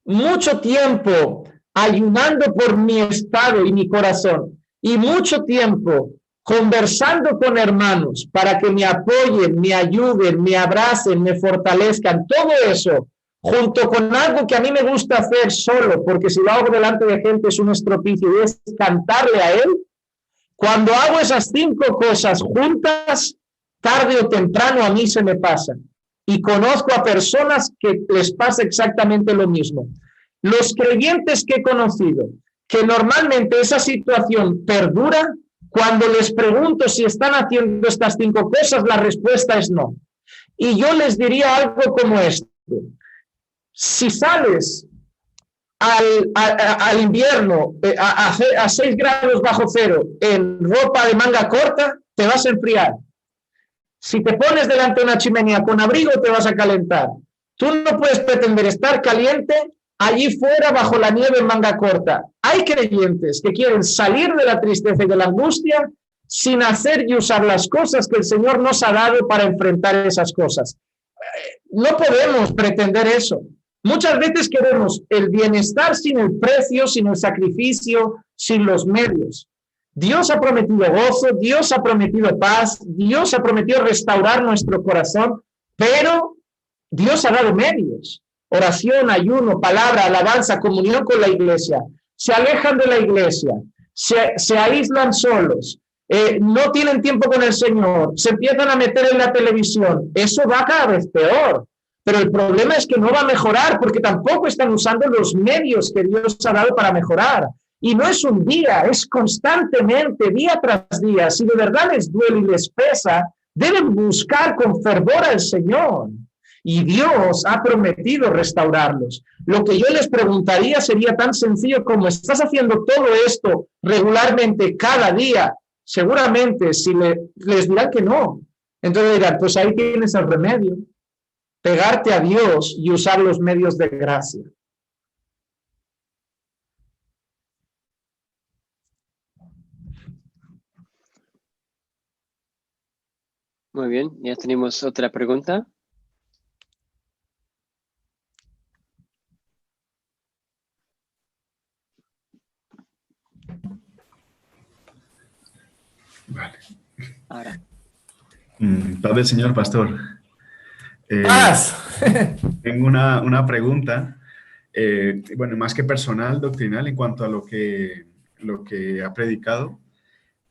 Mucho tiempo ayunando por mi estado y mi corazón. Y mucho tiempo conversando con hermanos para que me apoyen, me ayuden, me abracen, me fortalezcan. Todo eso, junto con algo que a mí me gusta hacer solo, porque si lo hago delante de gente es un estropicio, y es cantarle a Él. Cuando hago esas 5 cosas juntas, tarde o temprano a mí se me pasa. Y conozco a personas que les pasa exactamente lo mismo. Los creyentes que he conocido, que normalmente esa situación perdura, cuando les pregunto si están haciendo estas 5 cosas, la respuesta es no. Y yo les diría algo como esto. Si sales al invierno a 6 grados bajo cero en ropa de manga corta, te vas a enfriar. Si te pones delante de una chimenea con abrigo, te vas a calentar. Tú no puedes pretender estar caliente allí fuera bajo la nieve en manga corta. Hay creyentes que quieren salir de la tristeza y de la angustia sin hacer y usar las cosas que el Señor nos ha dado para enfrentar esas cosas. No podemos pretender eso. Muchas veces queremos el bienestar sin el precio, sin el sacrificio, sin los medios. Dios ha prometido gozo, Dios ha prometido paz, Dios ha prometido restaurar nuestro corazón, pero Dios ha dado medios. oración, ayuno, palabra, alabanza, comunión con la iglesia, se alejan de la iglesia, se aíslan solos, no tienen tiempo con el Señor, se empiezan a meter en la televisión, eso va cada vez peor. Pero el problema es que no va a mejorar porque tampoco están usando los medios que Dios ha dado para mejorar. Y no es un día, es constantemente, día tras día. Si de verdad les duele y les pesa, deben buscar con fervor al Señor. Y Dios ha prometido restaurarlos. Lo que yo les preguntaría sería tan sencillo como: ¿estás haciendo todo esto regularmente cada día? Seguramente si les dirán que no. Entonces dirán, pues ahí tienes el remedio. Pegarte a Dios y usar los medios de gracia. Muy bien, ya tenemos otra pregunta. Vale. Ahora. Paz del Señor, pastor. Tengo una pregunta, bueno, más que personal, doctrinal, en cuanto a lo que ha predicado.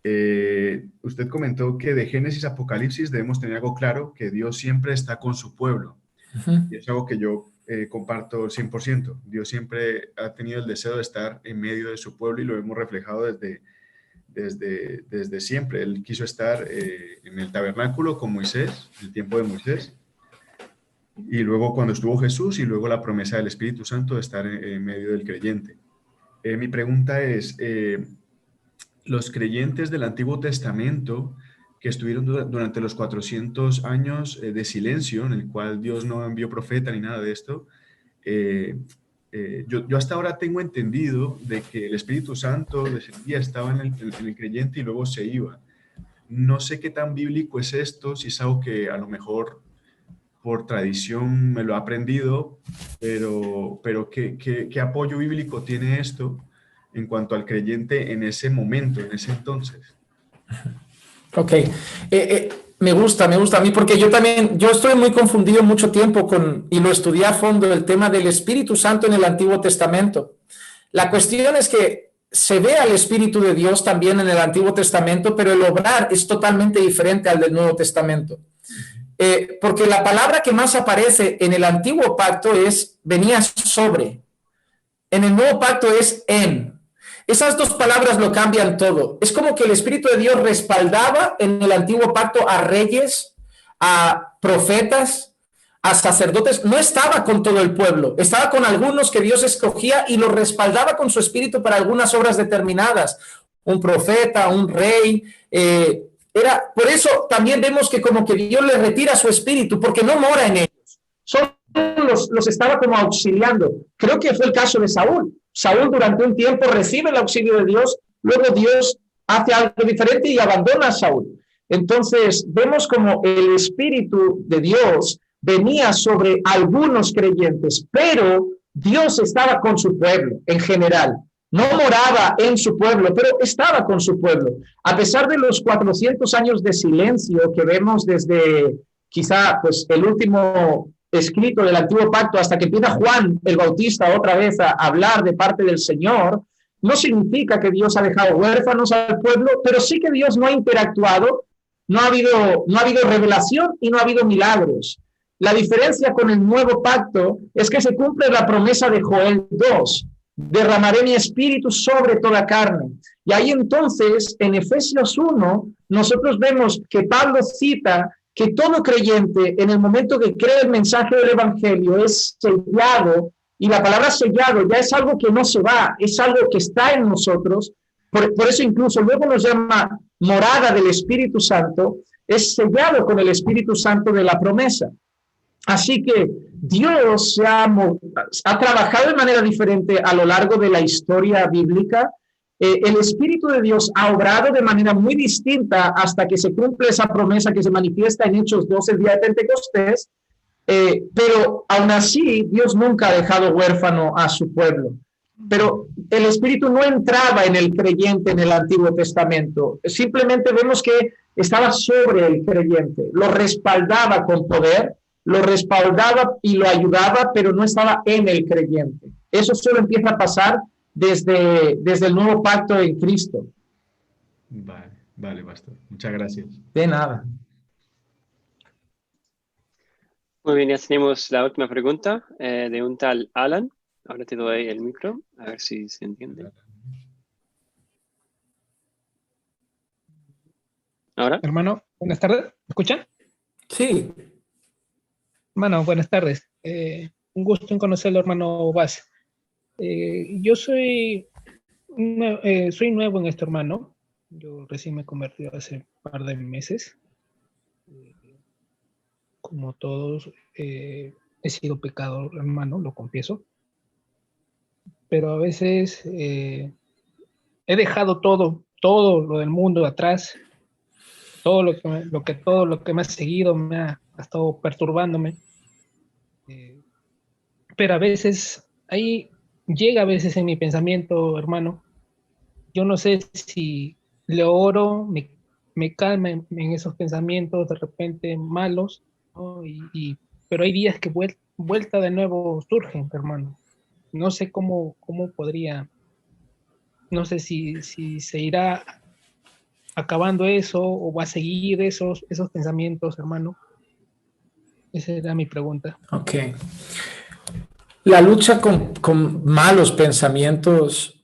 Usted comentó que de Génesis a Apocalipsis debemos tener algo claro, que Dios siempre está con su pueblo. Y es algo que yo comparto 100%. Dios siempre ha tenido el deseo de estar en medio de su pueblo y lo hemos reflejado desde siempre. Él quiso estar en el tabernáculo con Moisés, en el tiempo de Moisés. Y luego cuando estuvo Jesús y luego la promesa del Espíritu Santo de estar en medio del creyente. Mi pregunta es, los creyentes del Antiguo Testamento que estuvieron durante los 400 años de silencio, en el cual Dios no envió profeta ni nada de esto, yo hasta ahora tengo entendido de que el Espíritu Santo descendía, estaba en el creyente y luego se iba. No sé qué tan bíblico es esto, si es algo que a lo mejor por tradición me lo he aprendido, pero ¿qué apoyo bíblico tiene esto en cuanto al creyente en ese momento, en ese entonces? Ok, me gusta a mí porque yo estoy muy confundido mucho tiempo y lo estudié a fondo, el tema del Espíritu Santo en el Antiguo Testamento. La cuestión es que se ve al Espíritu de Dios también en el Antiguo Testamento, pero el obrar es totalmente diferente al del Nuevo Testamento. Porque la palabra que más aparece en el Antiguo Pacto es venía sobre. En el Nuevo Pacto es en. Esas dos palabras lo cambian todo. Es como que el Espíritu de Dios respaldaba en el Antiguo Pacto a reyes, a profetas, a sacerdotes. No estaba con todo el pueblo, estaba con algunos que Dios escogía y los respaldaba con su Espíritu para algunas obras determinadas. Un profeta, un rey. Por eso también vemos que como que Dios le retira su Espíritu, porque no mora en ellos. Solo los estaba como auxiliando. Creo que fue el caso de Saúl. Saúl durante un tiempo recibe el auxilio de Dios, luego Dios hace algo diferente y abandona a Saúl. Entonces vemos como el Espíritu de Dios venía sobre algunos creyentes, pero Dios estaba con su pueblo en general. No moraba en su pueblo, pero estaba con su pueblo. A pesar de los 400 años de silencio que vemos desde quizá pues, el último escrito del Antiguo Pacto hasta que empieza Juan el Bautista otra vez a hablar de parte del Señor, no significa que Dios ha dejado huérfanos al pueblo, pero sí que Dios no ha interactuado, no ha habido revelación y no ha habido milagros. La diferencia con el Nuevo Pacto es que se cumple la promesa de Joel 2, derramaré mi espíritu sobre toda carne. Y ahí entonces, en Efesios 1, nosotros vemos que Pablo cita que todo creyente, en el momento que cree el mensaje del Evangelio, es sellado, y la palabra sellado ya es algo que no se va, es algo que está en nosotros, por eso incluso luego nos llama morada del Espíritu Santo, es sellado con el Espíritu Santo de la promesa. Así que Dios ha trabajado de manera diferente a lo largo de la historia bíblica. El Espíritu de Dios ha obrado de manera muy distinta hasta que se cumple esa promesa que se manifiesta en Hechos 12, el día de Pentecostés, pero aún así Dios nunca ha dejado huérfano a su pueblo. Pero el Espíritu no entraba en el creyente en el Antiguo Testamento, simplemente vemos que estaba sobre el creyente, lo respaldaba con poder, lo respaldaba y lo ayudaba, pero no estaba en el creyente. Eso solo empieza a pasar desde el nuevo pacto en Cristo. Vale, pastor. Muchas gracias. De nada. Muy bien, ya tenemos la última pregunta de un tal Alan. Ahora te doy el micro, a ver si se entiende. ¿Ahora? Hermano, buenas tardes. ¿Me escuchan? Sí. Hermano, buenas tardes. Un gusto en conocerlo, hermano Vaz. Yo soy nuevo en esto, hermano. Yo recién me he convertido hace un par de meses. Como todos, he sido pecador, hermano, lo confieso. Pero a veces he dejado todo lo del mundo atrás. Todo lo que me ha seguido me ha estado perturbándome. Pero a veces, ahí llega a veces en mi pensamiento, hermano. Yo no sé si le oro, me calma en esos pensamientos de repente malos, ¿no? Pero hay días que vuelta de nuevo surgen, hermano. No sé cómo podría, no sé si se irá acabando eso o va a seguir esos pensamientos, hermano. Esa era mi pregunta. Ok. La lucha con malos pensamientos,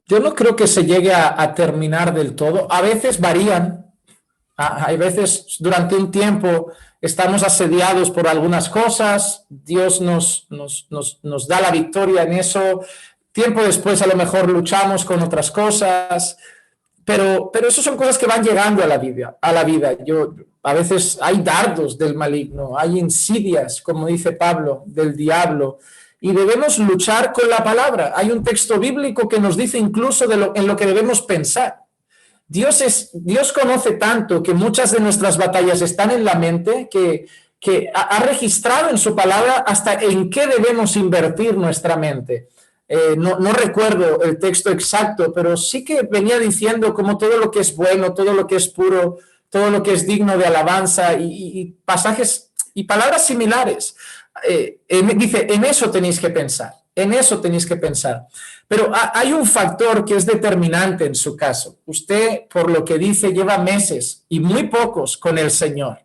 yo no creo que se llegue a terminar del todo. A veces varían. Hay veces durante un tiempo estamos asediados por algunas cosas, Dios nos da la victoria en eso. Tiempo después a lo mejor luchamos con otras cosas, pero eso son cosas que van llegando a la vida. A veces hay dardos del maligno, hay insidias, como dice Pablo, del diablo, y debemos luchar con la palabra. Hay un texto bíblico que nos dice incluso en lo que debemos pensar. Dios conoce tanto que muchas de nuestras batallas están en la mente, que ha registrado en su palabra hasta en qué debemos invertir nuestra mente. No recuerdo el texto exacto, pero sí que venía diciendo como todo lo que es bueno, todo lo que es puro, todo lo que es digno de alabanza y pasajes y palabras similares. Dice, en eso tenéis que pensar, en eso tenéis que pensar. Pero hay un factor que es determinante en su caso. Usted, por lo que dice, lleva meses y muy pocos con el Señor.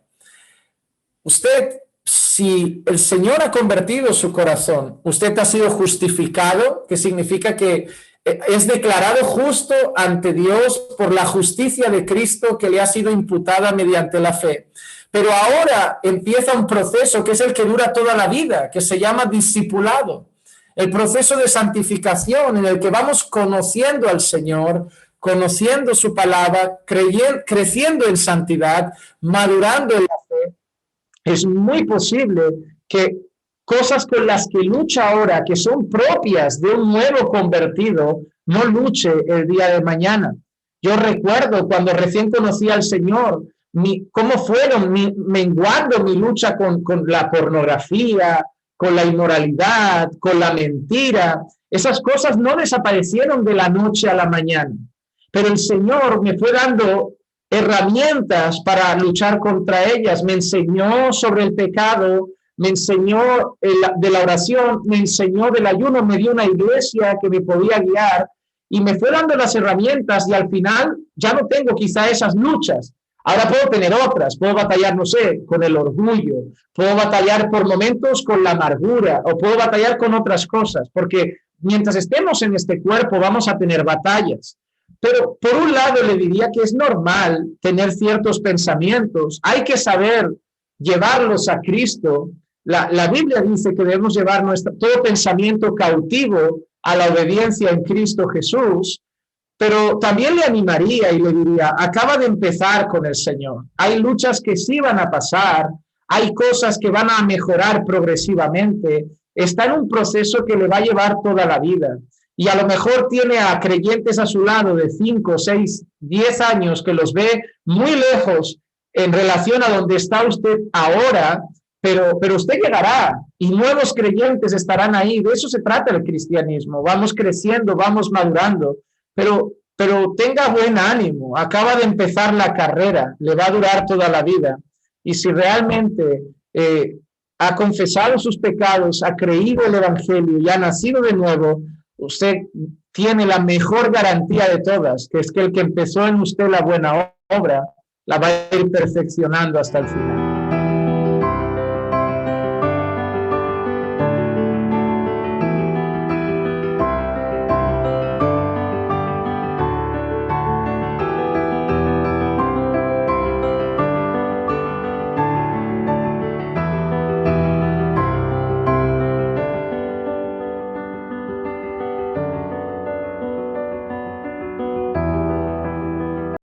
Usted, si el Señor ha convertido su corazón, usted ha sido justificado, que significa que es declarado justo ante Dios por la justicia de Cristo que le ha sido imputada mediante la fe. Pero ahora empieza un proceso que es el que dura toda la vida, que se llama discipulado. El proceso de santificación en el que vamos conociendo al Señor, conociendo su palabra, creciendo en santidad, madurando en la fe. Es muy posible que cosas con las que lucha ahora, que son propias de un nuevo convertido, no luche el día de mañana. Yo recuerdo cuando recién conocí al Señor, cómo fueron menguando mi lucha con la pornografía, con la inmoralidad, con la mentira. Esas cosas no desaparecieron de la noche a la mañana, pero el Señor me fue dando herramientas para luchar contra ellas. Me enseñó sobre el pecado, me enseñó de la oración, me enseñó del ayuno, me dio una iglesia que me podía guiar y me fue dando las herramientas y al final ya no tengo quizá esas luchas. Ahora puedo tener otras, puedo batallar, no sé, con el orgullo, puedo batallar por momentos con la amargura o puedo batallar con otras cosas, porque mientras estemos en este cuerpo vamos a tener batallas. Pero por un lado le diría que es normal tener ciertos pensamientos, hay que saber llevarlos a Cristo. La Biblia dice que debemos llevar todo pensamiento cautivo a la obediencia en Cristo Jesús. Pero también le animaría y le diría, acaba de empezar con el Señor. Hay luchas que sí van a pasar, hay cosas que van a mejorar progresivamente. Está en un proceso que le va a llevar toda la vida. Y a lo mejor tiene a creyentes a su lado de 5, 6, 10 años que los ve muy lejos en relación a donde está usted ahora, pero usted llegará y nuevos creyentes estarán ahí. De eso se trata el cristianismo. Vamos creciendo, vamos madurando. Pero tenga buen ánimo, acaba de empezar la carrera, le va a durar toda la vida. Y si realmente ha confesado sus pecados, ha creído el Evangelio y ha nacido de nuevo, usted tiene la mejor garantía de todas, que es que el que empezó en usted la buena obra, la va a ir perfeccionando hasta el final.